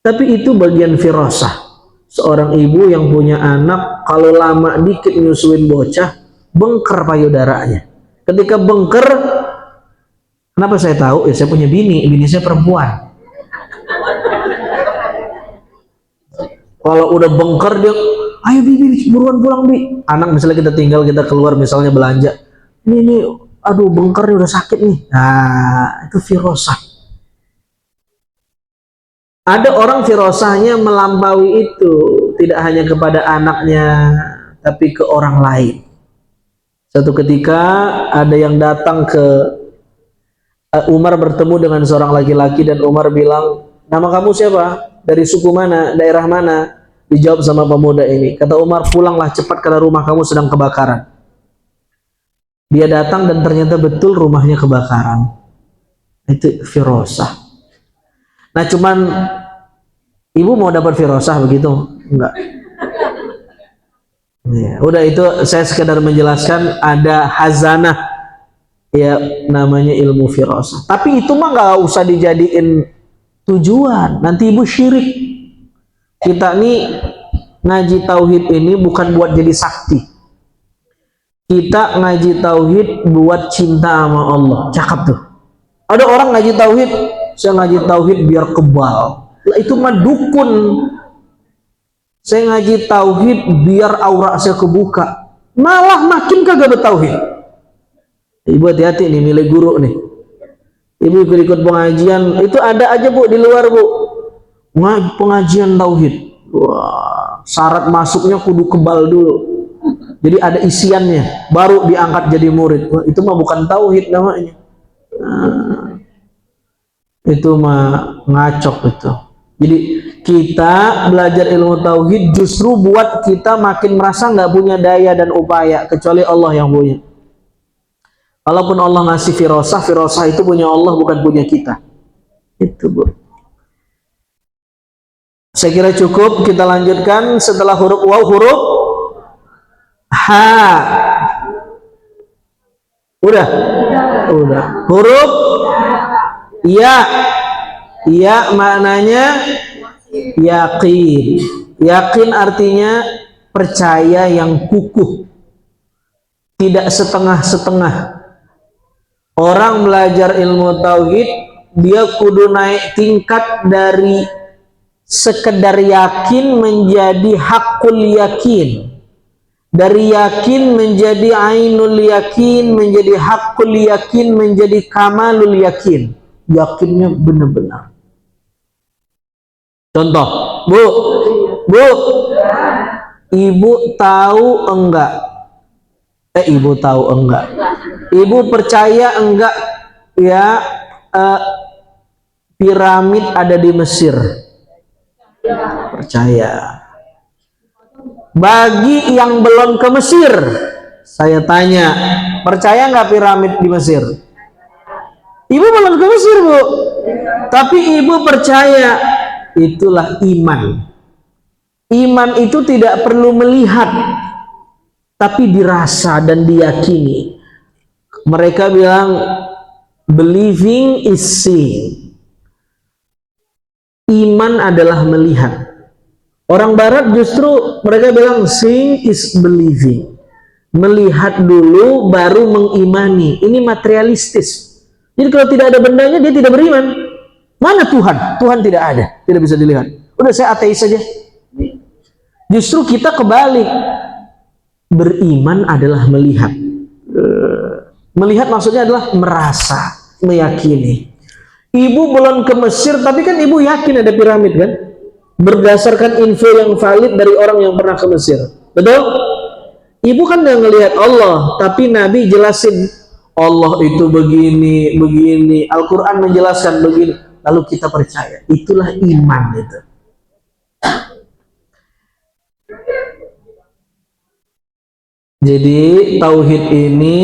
[SPEAKER 1] Tapi itu bagian firasah. Seorang ibu yang punya anak, kalau lama dikit nyusuin bocah, bengker payudaranya. Ketika bengker, kenapa saya tahu? Ya saya punya bini saya perempuan. Kalau udah bengker dia ayo Bibi buruan pulang Bi. Anak misalnya kita tinggal, kita keluar misalnya belanja, ini aduh bengker udah sakit nih. Nah itu firosah. Ada orang firosahnya melampaui itu, tidak hanya kepada anaknya tapi ke orang lain. Satu ketika ada yang datang ke Umar, bertemu dengan seorang laki-laki, dan Umar bilang, nama kamu siapa? Dari suku mana? Daerah mana? Dijawab sama pemuda ini. Kata Umar, pulanglah cepat karena rumah kamu sedang kebakaran. Dia datang dan ternyata betul rumahnya kebakaran. Itu firosah. Nah cuman ibu mau dapat firosah begitu? Enggak. Ya, udah itu saya sekedar menjelaskan ada hazanah, ya namanya ilmu firasah. Tapi itu mah nggak usah dijadiin tujuan, nanti ibu syirik. Kita nih ngaji tauhid ini bukan buat jadi sakti. Kita ngaji tauhid buat cinta sama Allah. Cakep tuh. Ada orang ngaji tauhid, saya ngaji tauhid biar kebal. Lah itu mah dukun. Saya ngaji tauhid biar aura saya kebuka. Malah makin kagak bertauhid. Ibu hati-hati nih milih guru nih. Ibu ikut pengajian, itu ada aja Bu di luar Bu. Pengajian tauhid. Wah, syarat masuknya kudu kebal dulu. Jadi ada isiannya, baru diangkat jadi murid. Wah, itu mah bukan tauhid namanya. Nah, itu mah ngacok itu. Jadi kita belajar ilmu tauhid justru buat kita makin merasa nggak punya daya dan upaya, kecuali Allah yang punya. Walaupun Allah ngasih firasah, firasah itu punya Allah, bukan punya kita. Itu Bu. Saya kira cukup, kita lanjutkan setelah huruf waw, huruf ha. Udah? Udah. Huruf ya. Ya maknanya yakin. Yakin artinya percaya yang kukuh, tidak setengah-setengah. Orang belajar ilmu tauhid, dia kudu naik tingkat dari sekedar yakin menjadi hakul yakin, dari yakin menjadi ainul yakin, menjadi hakul yakin, menjadi kamalul yakin. Yakinnya benar-benar. Contoh, Bu, ibu tahu enggak? Ibu tahu enggak? Ibu percaya enggak ya piramid ada di Mesir? Percaya. Bagi yang belum ke Mesir, saya tanya, percaya enggak piramid di Mesir? Ibu belum ke Mesir Bu, tapi ibu percaya. Itulah iman. Iman itu tidak perlu melihat, tapi dirasa dan diyakini. Mereka bilang believing is seeing. Iman adalah melihat. Orang Barat justru mereka bilang seeing is believing. Melihat dulu baru mengimani. Ini materialistis. Jadi kalau tidak ada bendanya dia tidak beriman. Mana Tuhan? Tuhan tidak ada, tidak bisa dilihat. Udah saya ateis saja. Justru kita kebalik. Beriman adalah melihat. Melihat maksudnya adalah merasa, meyakini. Ibu belum ke Mesir, tapi kan ibu yakin ada piramid kan? Berdasarkan info yang valid dari orang yang pernah ke Mesir. Betul? Ibu kan udah ngelihat Allah, tapi Nabi jelasin Allah itu begini, begini. Al-Quran menjelaskan begini. Lalu kita percaya, itulah iman itu. Jadi tauhid ini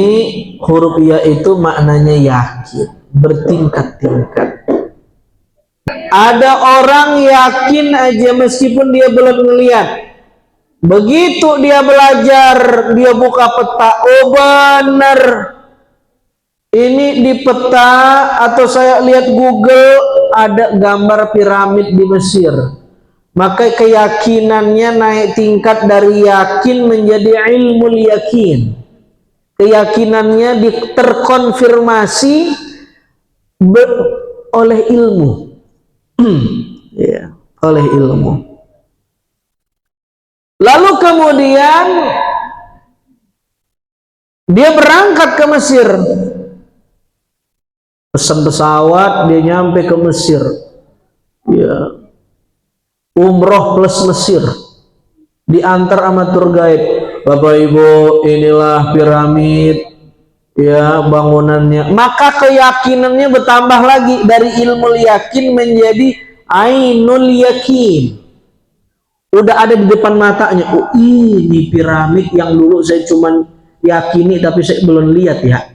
[SPEAKER 1] huruf ya itu maknanya yakin, bertingkat-tingkat. Ada orang yakin aja meskipun dia belum melihat. Begitu dia belajar, dia buka peta, oh benar. Ini di peta atau saya lihat Google ada gambar piramid di Mesir. Maka keyakinannya naik tingkat dari yakin menjadi ilmu yakin. Keyakinannya terkonfirmasi oleh ilmu. Ya, oleh ilmu. Lalu kemudian dia berangkat ke Mesir, pesan pesawat, dia nyampe ke Mesir, ya, umroh plus Mesir, diantar sama tour guide. Bapak Ibu, inilah piramid, ya, bangunannya. Maka keyakinannya bertambah lagi, dari ilmu yakin menjadi ainul yakin. Udah ada di depan matanya. Oh, ini piramid yang dulu saya cuman yakini tapi saya belum lihat ya.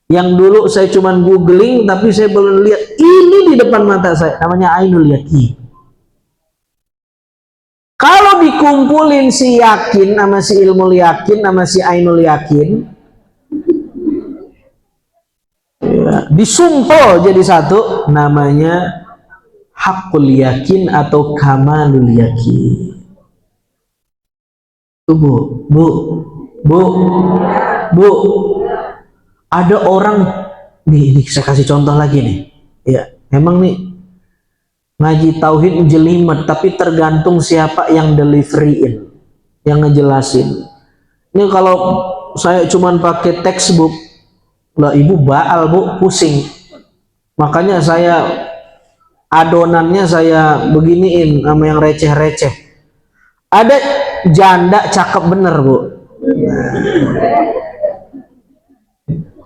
[SPEAKER 1] Yang dulu saya cuman googling tapi saya belum lihat. Ini di depan mata saya, namanya ainul yakin. Kalau dikumpulin si yakin sama si ilmu yakin sama si ainul yakin, ya, disumpel jadi satu, namanya hakul yakin atau kamalul yakin. Bu, ada orang nih, saya kasih contoh lagi nih. Ya, emang nih ngaji tauhid jelimet, tapi tergantung siapa yang deliveryin, yang ngejelasin. Ini kalau saya cuman pakai textbook, lah ibu baal bu, pusing. Makanya saya adonannya saya beginiin sama yang receh-receh. Ada janda cakep bener bu.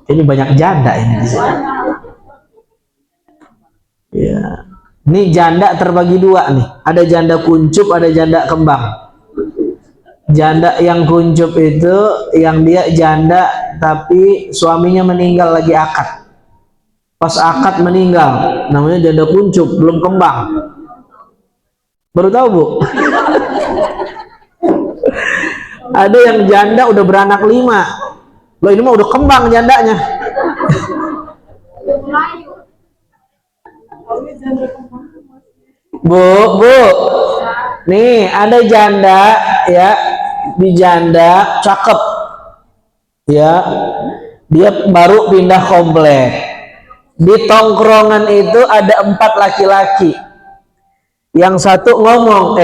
[SPEAKER 1] Ini banyak janda ini di sini. Ya, ini janda terbagi dua nih. Ada janda kuncup, ada janda kembang. Janda yang kuncup itu yang dia janda tapi suaminya meninggal lagi akad. Pas akad meninggal, namanya janda kuncup, belum kembang. Baru tahu bu? Ada yang janda udah beranak 5. Loh, ini mah udah kembang jandanya. Bu, nih ada janda ya, di janda cakep, ya, dia baru pindah komplek. Di tongkrongan itu ada 4 laki-laki. Yang satu ngomong,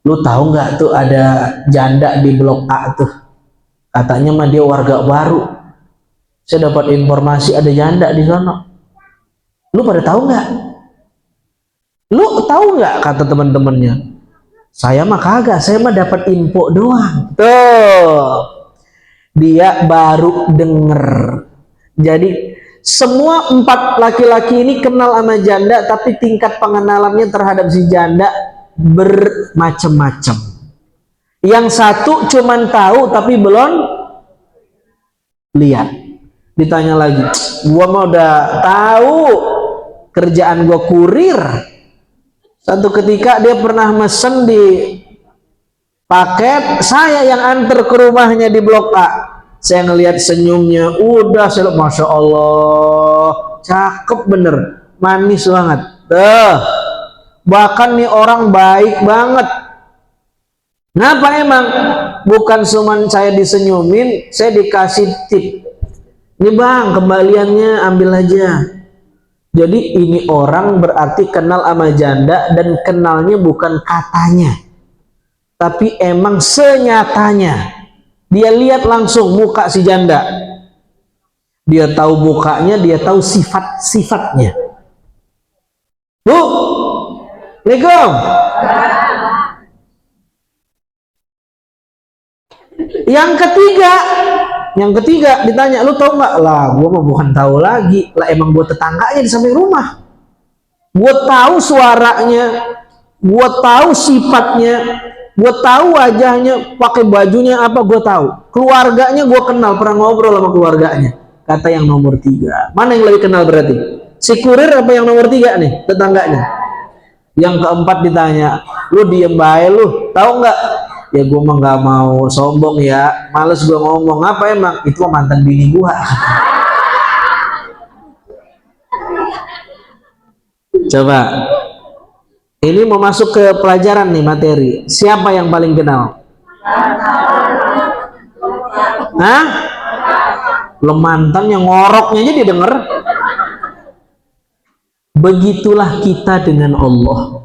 [SPEAKER 1] lu tahu nggak tuh ada janda di blok A tuh? Katanya mah dia warga baru. Saya dapat informasi ada janda di sana. Lu pada tahu nggak? Lu tahu nggak? Kata teman-temannya. Saya mah kagak, saya mah dapat info doang. Tuh, dia baru denger. Jadi semua 4 laki-laki ini kenal sama janda, tapi tingkat pengenalannya terhadap si janda bermacam-macam. Yang satu cuman tahu tapi belum lihat. Ditanya lagi, gua mah udah tahu, kerjaan gua kurir. Satu ketika dia pernah mesen di paket, saya yang antar ke rumahnya di blok A. Saya ngelihat senyumnya, udah saya, masya Allah, cakep bener, manis banget. Bahkan nih orang baik banget. Ngapa emang? Bukan cuman saya disenyumin, saya dikasih tip. Ini bang, kembaliannya ambil aja. Jadi ini orang berarti kenal sama janda, dan kenalnya bukan katanya, tapi emang senyatanya. Dia lihat langsung muka si janda. Dia tahu mukanya, dia tahu sifat-sifatnya. Bu, Assalamualaikum. Yang ketiga ditanya, lu tahu nggak? Lah, gua mah bukan tahu lagi. Lah, emang gua tetangganya di samping rumah. Gua tahu suaranya, gua tahu sifatnya, gua tahu wajahnya, pakai bajunya apa, gua tahu. Keluarganya gua kenal, pernah ngobrol sama keluarganya. Kata yang nomor 3. Mana yang lebih kenal berarti? Si kurir apa yang nomor 3 nih, tetangganya? Yang keempat ditanya, lu diem bae lu, tahu nggak? Ya gue mah nggak mau sombong ya, males gue ngomong. Apa emang? Itu mantan bini gue. Coba, ini mau masuk ke pelajaran nih, materi. Siapa yang paling kenal? Hah? Lo mantan yang ngoroknya aja dia denger. Begitulah kita dengan Allah.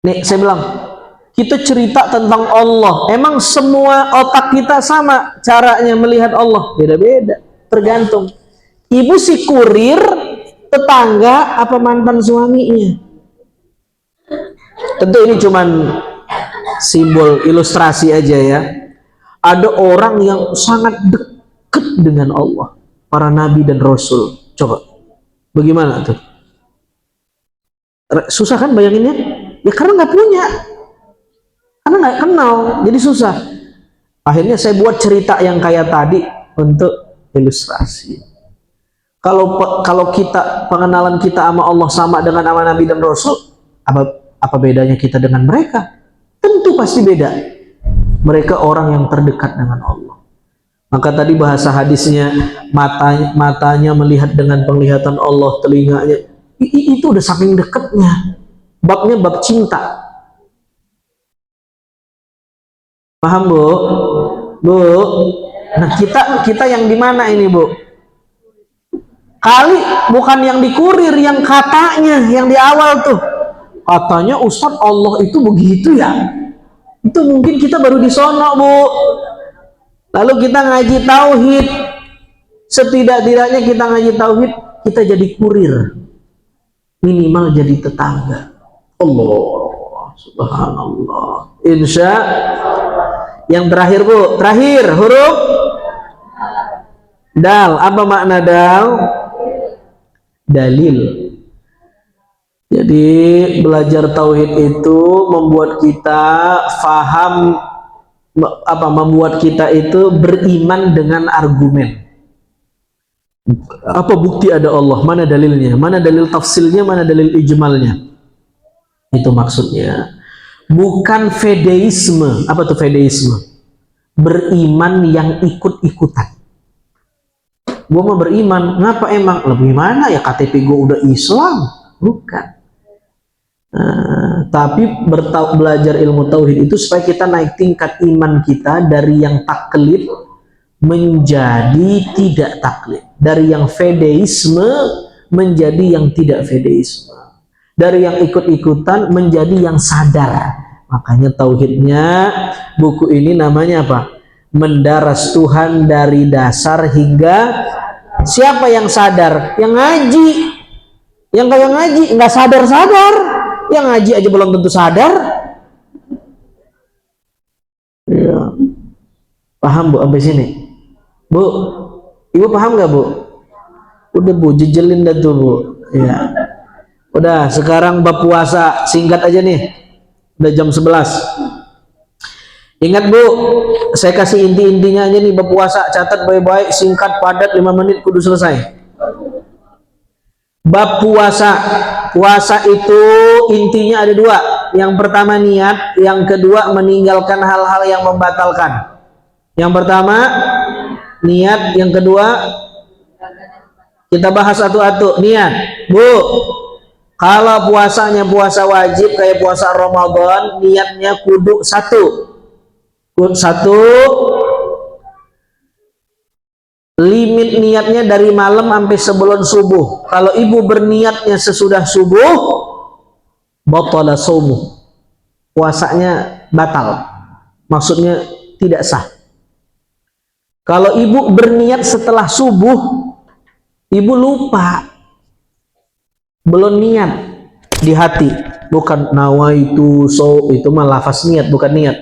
[SPEAKER 1] Nih saya bilang, kita cerita tentang Allah. Emang semua otak kita sama caranya melihat Allah? Beda-beda, tergantung. Ibu si kurir, tetangga, apa mantan suaminya. Tentu ini cuman simbol ilustrasi aja ya. Ada orang yang sangat dekat dengan Allah, para nabi dan rasul. Coba, bagaimana tuh? Susah kan bayanginnya? Ya karena nggak punya, karena nggak kenal, jadi susah. Akhirnya saya buat cerita yang kayak tadi untuk ilustrasi. Kalau kita, pengenalan kita sama Allah sama dengan sama nabi dan rasul, apa bedanya kita dengan mereka? Tentu pasti beda. Mereka orang yang terdekat dengan Allah. Maka tadi bahasa hadisnya, matanya melihat dengan penglihatan Allah, telinganya itu udah saking dekatnya. Babnya bab cinta. Paham Bu? Bu. Nah kita yang di mana ini Bu? Kali bukan yang di kurir, yang katanya, yang di awal tuh. Katanya Ustadz Allah itu begitu ya. Itu mungkin kita baru di sono Bu. Lalu kita ngaji tauhid. Setidak-tidaknya kita ngaji tauhid, kita jadi kurir. Minimal jadi tetangga. Allah subhanallah. Insya. Yang terakhir Bu, terakhir huruf dal. Apa makna dal? Dalil. Jadi belajar tauhid itu membuat kita faham, membuat kita itu beriman dengan argumen. Apa bukti ada Allah? Mana dalilnya? Mana dalil tafsilnya? Mana dalil ijmalnya? Itu maksudnya. Bukan fedeisme. Apa tuh fedeisme? Beriman yang ikut-ikutan. Gue mau beriman, ngapa emang? Lebih mana ya KTP gue udah Islam? Bukan. Tapi belajar ilmu tauhid itu supaya kita naik tingkat iman kita dari yang taklid menjadi tidak taklid, dari yang fedeisme menjadi yang tidak fedeisme, dari yang ikut-ikutan menjadi yang sadar. Makanya tauhidnya buku ini namanya apa? Mendaras Tuhan dari dasar hingga. Siapa yang sadar? Yang ngaji. Yang kagak ngaji nggak sadar-sadar. Yang ngaji aja belum tentu sadar. Ya. Paham Bu sampai sini? Bu, Ibu paham nggak Bu? Udah Bu, jejelin dah tuh Bu. Ya. Udah, sekarang bab puasa singkat aja nih. Udah jam 11. Ingat Bu, saya kasih inti-intinya aja nih bab puasa. Catat baik-baik, singkat, padat, 5 menit kudu selesai. Bab puasa. Puasa itu intinya ada 2. Yang pertama niat, yang kedua meninggalkan hal-hal yang membatalkan. Yang pertama niat, yang kedua kita bahas satu-satu. Niat. Bu, kalau puasanya puasa wajib kayak puasa Ramadan, niatnya kudu satu, limit niatnya dari malam sampai sebelum subuh. Kalau ibu berniatnya sesudah subuh, batala shaumuh, puasanya batal, maksudnya tidak sah. Kalau ibu berniat setelah subuh, ibu lupa, belum niat di hati, bukan nawaitu, itu mah lafaz niat, bukan niat.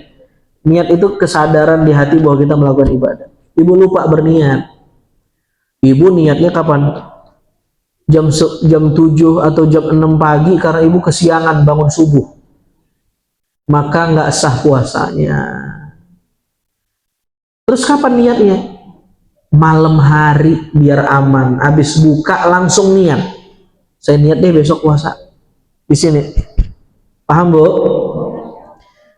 [SPEAKER 1] Niat itu kesadaran di hati bahwa kita melakukan ibadah. Ibu lupa berniat. Ibu niatnya kapan? Jam 7 atau jam 6 pagi karena ibu kesiangan bangun subuh. Maka nggak sah puasanya. Terus kapan niatnya? Malam hari biar aman. Habis buka langsung niat. Saya niat deh besok puasa. Di sini. Paham Bu?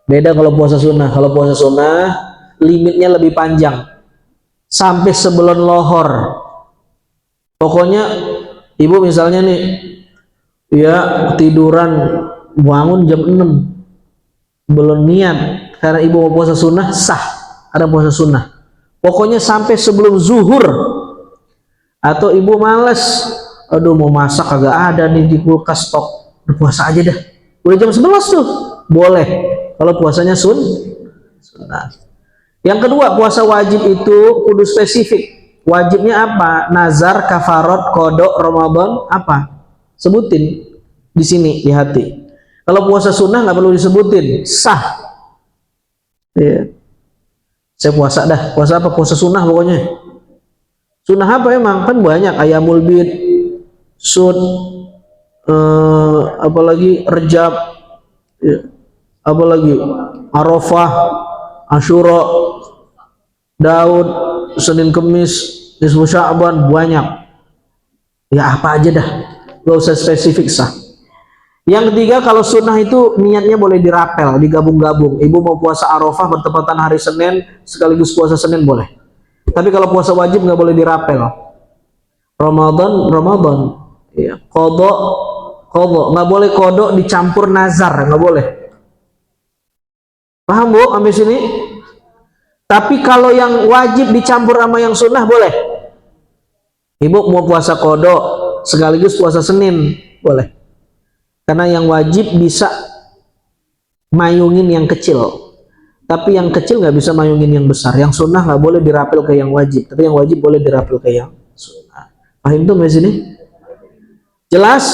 [SPEAKER 1] Beda kalau puasa sunnah. Kalau puasa sunnah limitnya lebih panjang. Sampai sebelum lohor. Pokoknya ibu misalnya nih, ya tiduran bangun jam 6, belum niat karena ibu mau puasa sunnah, sah, ada puasa sunnah. Pokoknya sampai sebelum zuhur. Atau ibu males, aduh mau masak kagak ada nih di kulkas stok, udah puasa aja dah. Udah jam 11 tuh, boleh. Kalau puasanya sunnah. Yang kedua, puasa wajib itu kudu spesifik. Wajibnya apa? Nazar, kafarot, kodok, Ramadan, apa? Sebutin di sini di hati. Kalau puasa sunnah nggak perlu disebutin, sah. Ya. Saya puasa dah. Puasa apa? Puasa sunnah pokoknya. Sunnah apa emang? Kan banyak. Ayamul bid, sud, apalagi Rejab, ya. Apalagi Arafah, Asyura, Daud, Senin Kemis, Nisfu Sya'ban, banyak. Ya apa aja dah, gak usah spesifik, sah. Yang ketiga, kalau sunnah itu niatnya boleh dirapel, digabung-gabung. Ibu mau puasa Arafah bertepatan hari Senin sekaligus puasa Senin boleh. Tapi kalau puasa wajib nggak boleh dirapel. Ramadan, ya. Kodok, nggak boleh kodok dicampur nazar, nggak boleh. Paham Bu sampai sini? Tapi kalau yang wajib dicampur sama yang sunnah boleh. Ibu mau puasa kodok sekaligus puasa Senin boleh. Karena yang wajib bisa mayungin yang kecil, tapi yang kecil nggak bisa mayungin yang besar. Yang sunnah nggak boleh dirapel ke yang wajib, tapi yang wajib boleh dirapel ke yang sunnah. Paham tuh di sini? Jelas?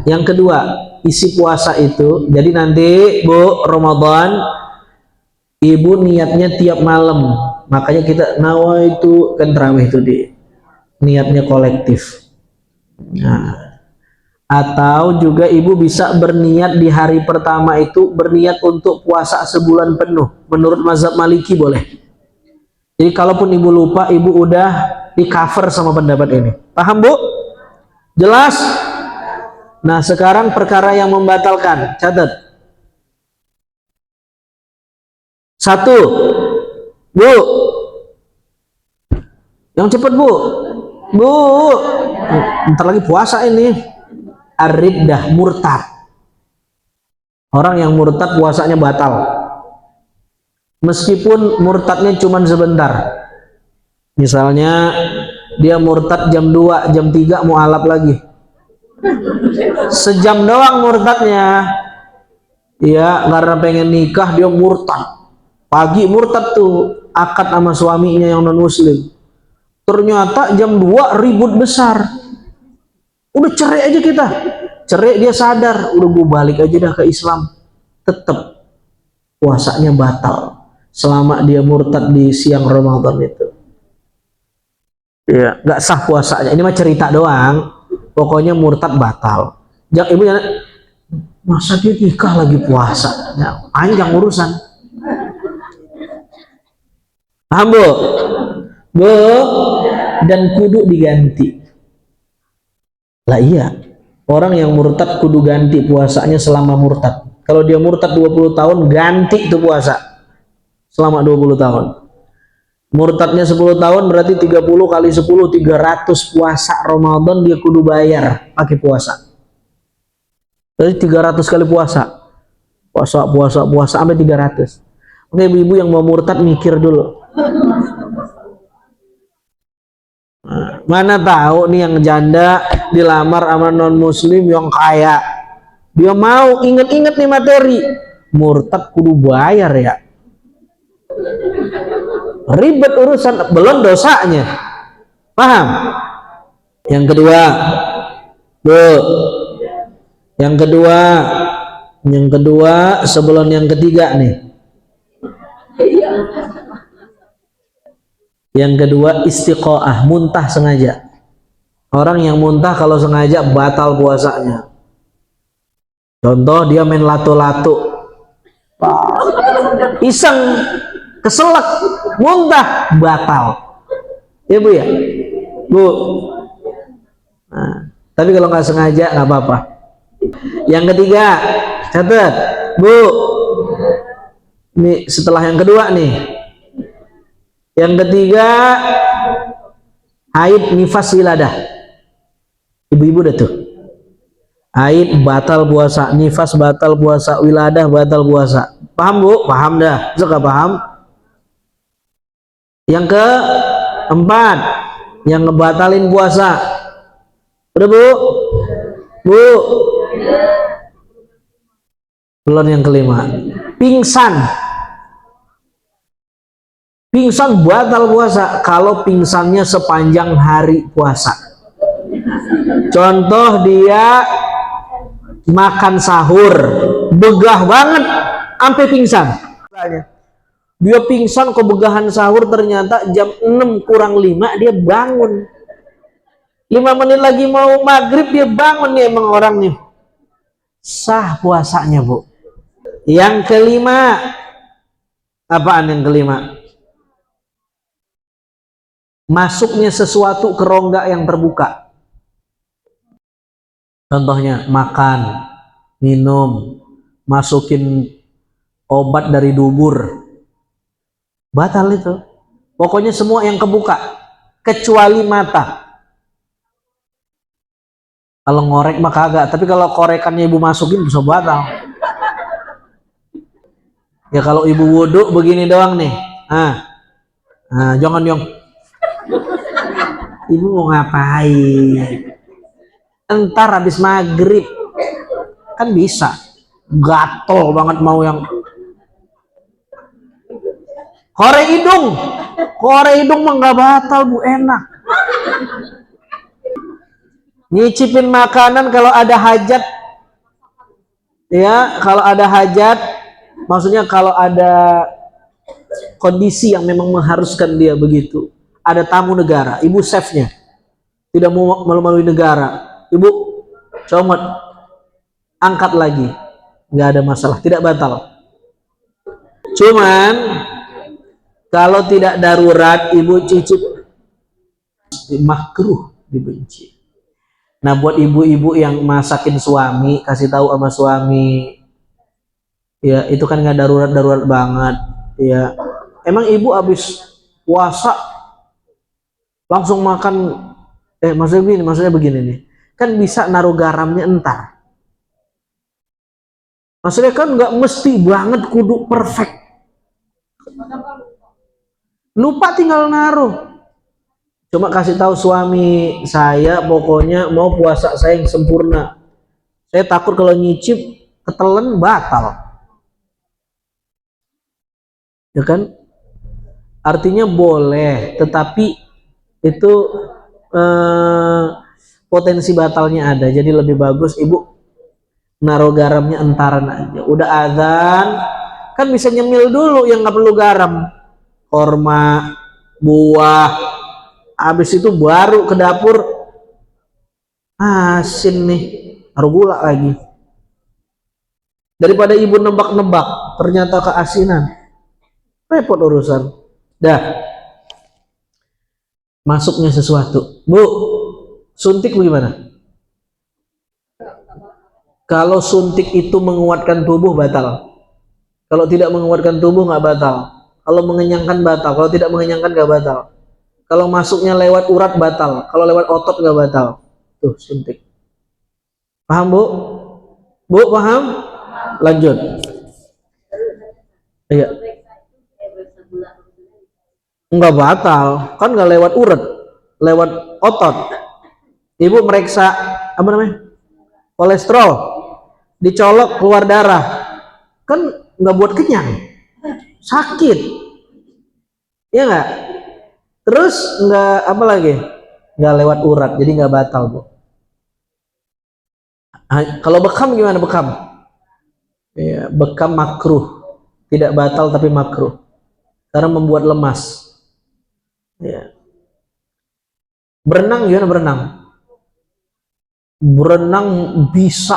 [SPEAKER 1] Yang kedua, isi puasa itu. Jadi nanti Bu Ramadan, ibu niatnya tiap malam. Makanya kita nawaitu kan tarawih itu di niatnya kolektif. Nah. Atau juga ibu bisa berniat di hari pertama itu berniat untuk puasa sebulan penuh. Menurut mazhab Maliki boleh. Jadi kalaupun ibu lupa, ibu udah di cover sama pendapat ini. Paham Bu? Jelas? Nah sekarang perkara yang membatalkan. Catat. 1. Bu. Yang cepat Bu. Bu. Ntar lagi puasa ini. Ar-riddah, murtad. Orang yang murtad puasanya batal. Meskipun murtadnya cuma sebentar. Misalnya dia murtad jam 2, jam 3 mau alap lagi. Sejam doang murtadnya. Ya, karena pengen nikah dia murtad. Pagi murtad tuh, akad sama suaminya yang non muslim. Ternyata jam 2 ribut besar. Udah cerai aja kita, cerai dia sadar, udah gue balik aja dah ke Islam. Tetap puasanya batal selama dia murtad di siang Ramadan itu. Ya, nggak sah puasanya. Ini mah cerita doang. Pokoknya murtad batal. Jangan ibu ya, masa dia nikah lagi puasa? Nah, panjang urusan. Paham Bu? Bu, dan kudu diganti. Lah iya, orang yang murtad kudu ganti puasanya selama murtad. Kalau dia murtad 20 tahun, ganti itu puasa selama 20 tahun. Murtadnya 10 tahun berarti 30 kali 10, 300 puasa Ramadan dia kudu bayar pakai puasa. Jadi 300 kali puasa. Puasa sampai 300. Oke, ibu-ibu yang mau murtad mikir dulu. Mana tahu nih yang janda dilamar sama non muslim yang kaya, dia mau inget-inget nih materi murtad kudu bayar ya, ribet urusan, belum dosanya. Paham? Yang kedua Bu, yang kedua sebelum yang ketiga nih. Yang kedua istiqoah, muntah sengaja. Orang yang muntah kalau sengaja batal puasanya. Contoh dia main lato-lato, iseng, keselak, muntah, batal. Ya Bu ya? Bu. Nah, tapi kalau nggak sengaja nggak apa-apa. Yang ketiga, catat Bu. Ini setelah yang kedua nih. Yang ketiga, haid, nifas, wiladah. Ibu-ibu dah tuh. Haid batal puasa, nifas batal puasa, wiladah batal puasa. Paham Bu? Paham dah. Suka paham? Yang keempat, yang ngebatalin puasa. Udah Bu? Bu? Belum yang kelima. Pingsan. Pingsan batal puasa kalau pingsannya sepanjang hari puasa. Contoh dia makan sahur, begah banget sampai pingsan. Dia pingsan kebegahan sahur, ternyata jam 6 kurang 5 dia bangun. 5 menit lagi mau maghrib dia bangun nih, emang orang nih. Sah puasanya, Bu. Yang kelima, apaan yang kelima? Masuknya sesuatu ke rongga yang terbuka. Contohnya makan, minum, masukin obat dari dubur. Batal itu. Pokoknya semua yang kebuka kecuali mata. Kalau ngorek mah kagak, tapi kalau korekannya ibu masukin bisa batal. Ya kalau ibu wudhu begini doang nih. Jangan yang ibu mau ngapain? Entar habis maghrib kan bisa. Gatel banget mau yang kore hidung mah nggak batal, Bu, enak. Nyicipin makanan kalau ada hajat, ya kalau ada hajat, maksudnya kalau ada kondisi yang memang mengharuskan dia begitu. Ada tamu negara, ibu chefnya tidak mau malu-malui negara, ibu comot, angkat lagi, nggak ada masalah, tidak batal. Cuman kalau tidak darurat, ibu cicip, makruh, dibenci. Nah, buat ibu-ibu yang masakin suami, kasih tahu sama suami, ya itu kan nggak darurat banget, ya. Emang ibu habis puasa langsung makan, maksudnya begini nih, kan bisa naruh garamnya entar. Maksudnya kan nggak mesti banget kudu perfect. Lupa tinggal naruh. Cuma kasih tahu suami saya, pokoknya mau puasa saya yang sempurna. Saya takut kalau nyicip ketelen batal. Ya kan? Artinya boleh, tetapi itu potensi batalnya ada. Jadi lebih bagus ibu naruh garamnya entaran aja. Udah azan, kan bisa nyemil dulu yang nggak perlu garam. Korma, buah, habis itu baru ke dapur, asin nih, taruh gula lagi. Daripada ibu nebak-nebak ternyata keasinan, repot urusan. Dah, masuknya sesuatu. Bu, suntik bagaimana? Kalau suntik itu menguatkan tubuh batal. Kalau tidak menguatkan tubuh nggak batal. Kalau mengenyangkan batal. Kalau tidak mengenyangkan nggak batal. Kalau masuknya lewat urat batal. Kalau lewat otot nggak batal. Tuh suntik. Paham, Bu? Bu paham? Lanjut. Iya. Nggak batal. Kan nggak lewat urat, lewat otot. Ibu meriksa apa namanya? Kolesterol, dicolok keluar darah, kan nggak buat kenyang, sakit, ya nggak? Terus nggak apa lagi? Nggak lewat urat, jadi nggak batal, Bu. Kalau bekam gimana bekam? Ya, bekam makruh, tidak batal tapi makruh, karena membuat lemas. Ya. Berenang gimana berenang? Berenang bisa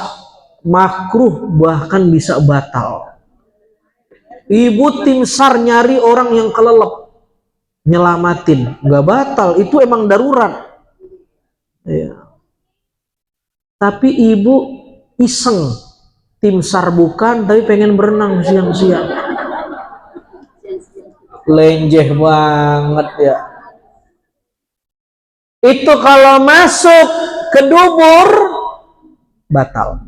[SPEAKER 1] makruh, bahkan bisa batal. Ibu tim SAR nyari orang yang kelelep, nyelamatin, nggak batal, itu emang darurat. Ya. Tapi ibu iseng, tim SAR bukan, tapi pengen berenang siang-siang. Lenjeh banget ya. Itu kalau masuk ke dubur batal.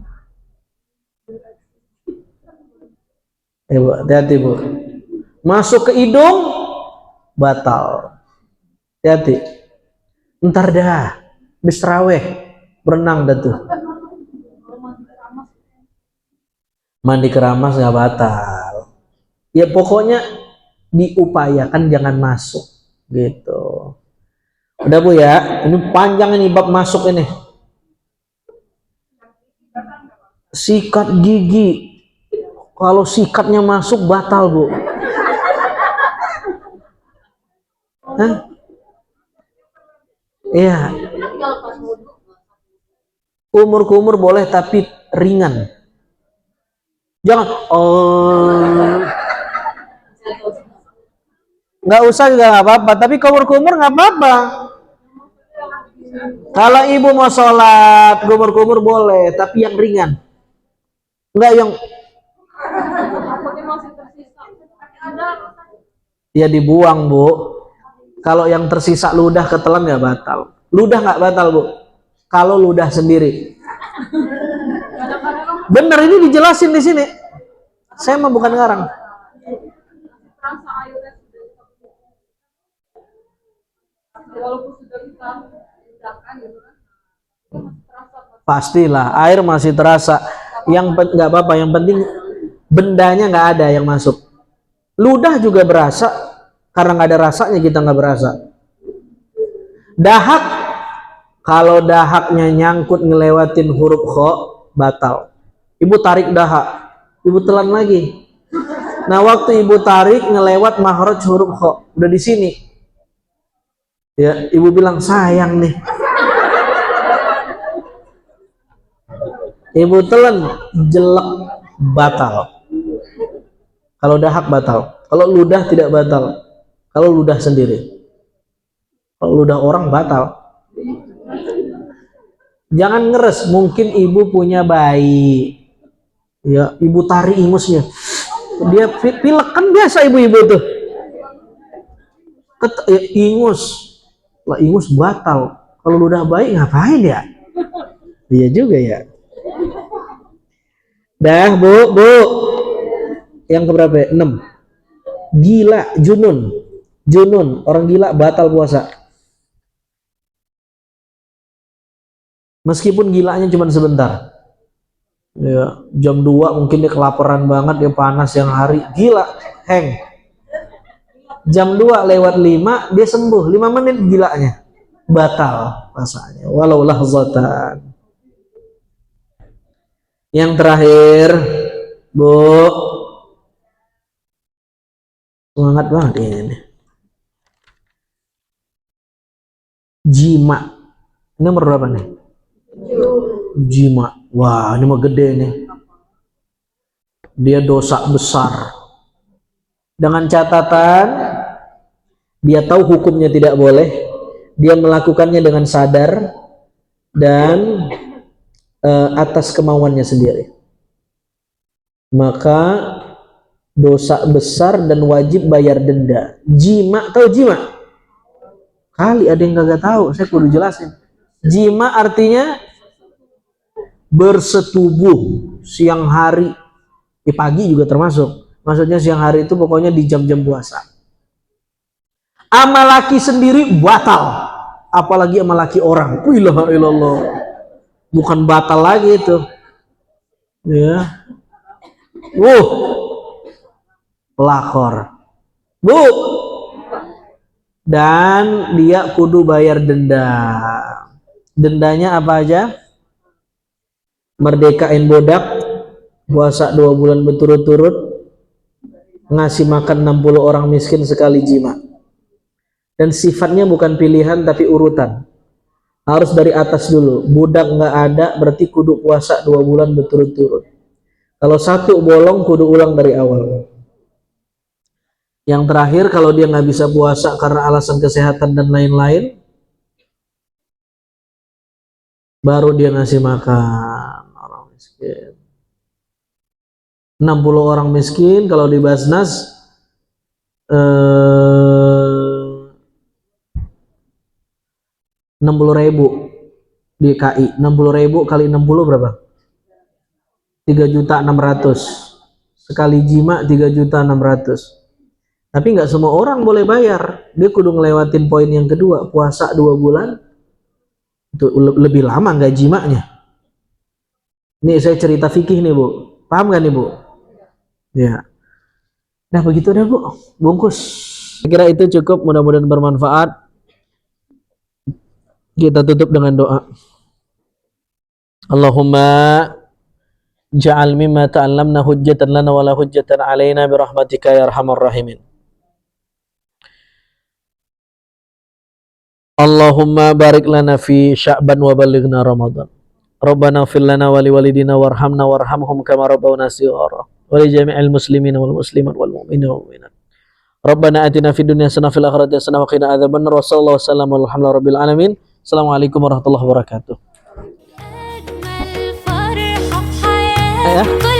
[SPEAKER 1] Bu, hati-hati, Bu. Masuk ke hidung batal. Hati-hati. Ntar dah, habis terawih berenang dah tuh. Mandi keramas nggak batal. Ya pokoknya diupayakan jangan masuk gitu. Udah Bu ya, ini panjang ini bab masuk ini. Sikat gigi, kalau sikatnya masuk batal Bu. Hah? Iya, kumur-kumur boleh tapi ringan. Jangan, nggak usah juga nggak apa-apa. Tapi kumur-kumur nggak apa-apa. Kalau ibu mau sholat, kumur-kumur boleh, tapi yang ringan. Nggak yang, ya dibuang Bu. Kalau yang tersisa ludah ketelan nggak batal. Ludah nggak batal Bu. Kalau ludah sendiri. Bener ini dijelasin di sini. Saya mah bukan ngarang. Pastilah air masih terasa. Yang nggak apa-apa. Yang penting bendanya nggak ada yang masuk. Ludah juga berasa. Karena nggak ada rasanya kita nggak berasa. Dahak, kalau dahaknya nyangkut ngelewatin huruf kho, batal. Ibu tarik dahak, ibu telan lagi. Nah waktu ibu tarik ngelewat mahraj huruf kho, udah di sini. Ya, ibu bilang sayang nih. Ibu telan jelek, batal. Kalau dahak batal, kalau ludah tidak batal. Kalau ludah sendiri. Kalau ludah orang batal. Jangan ngeres, mungkin ibu punya bayi. Ya, ibu tarik ingusnya. Dia pilek kan biasa ibu-ibu tuh. Ya, ingus. Lah ingus batal. Kalau ludah bayi ngapain ya? Iya juga ya. Dah, Bu. Yang keberapa? 6. Gila, junun, orang gila batal puasa. Meskipun gilanya cuma sebentar. Ya, jam 2 mungkin dia kelaparan banget, dia panas yang hari, gila, heng. Jam 2 lewat 5 dia sembuh, 5 menit gilanya. Batal puasanya. Walau lahzatan. Yang terakhir, Bu. Semangat banget ini. Jima. Ini nomor berapa nih? Jima. Wah, ini mah gede nih. Dia dosa besar. Dengan catatan dia tahu hukumnya tidak boleh, dia melakukannya dengan sadar dan atas kemauannya sendiri. Maka dosa besar dan wajib bayar denda. Jima, tahu jima? Kali ada yang kagak tahu, saya kudu jelasin. Jima artinya bersetubuh siang hari, pagi juga termasuk. Maksudnya siang hari itu pokoknya di jam-jam puasa. Sama laki sendiri batal, apalagi sama laki orang. Ilallah, bukan batal lagi itu. Ya, pelakor, Bu. Dan dia kudu bayar denda. Dendanya apa aja? Merdekain bodak, puasa 2 bulan berturut-turut, ngasih makan 60 orang miskin sekali jima. Dan sifatnya bukan pilihan tapi urutan. Harus dari atas dulu. Budak nggak ada berarti kudu puasa 2 bulan berturut-turut. Kalau 1 bolong kudu ulang dari awal. Yang terakhir kalau dia nggak bisa puasa karena alasan kesehatan dan lain-lain, baru dia ngasih makan orang miskin. 60 orang miskin kalau di Basnas 60.000 di KI. 60.000 kali 60 berapa? 3.600.000. Sekali jima 3.600.000. Tapi nggak semua orang boleh bayar. Dia kudu ngelewatin poin yang kedua, puasa 2 bulan. Itu lebih lama nggak jimanya. Ini saya cerita fikih nih Bu. Paham nggak nih Bu? Ya. Nah begitu dah Bu, bungkus. Saya kira itu cukup, mudah-mudahan bermanfaat. Kita tutup dengan doa. Allahumma ja'al mimma ta'allamna hujjatan lana wa la hujjatan alaina birahmatika ya arhamar rahimin. Allahumma barik lana fi Sya'ban wa balighna Ramadan. Rabbana ighfir lana wa liwalidina warhamna warhamhum kama rabbawna shighara. Wa li jami'il muslimina wal muslimat wal mu'minina wal mu'minat. Rabbana atina fid dunya hasanah fil akhirati hasanah wa qina adzabannar. Wa sallallahu wasallam alhamdulillahi rabbil alamin. Assalamualaikum warahmatullahi wabarakatuh.
[SPEAKER 4] أجمل فرحة في حياة كل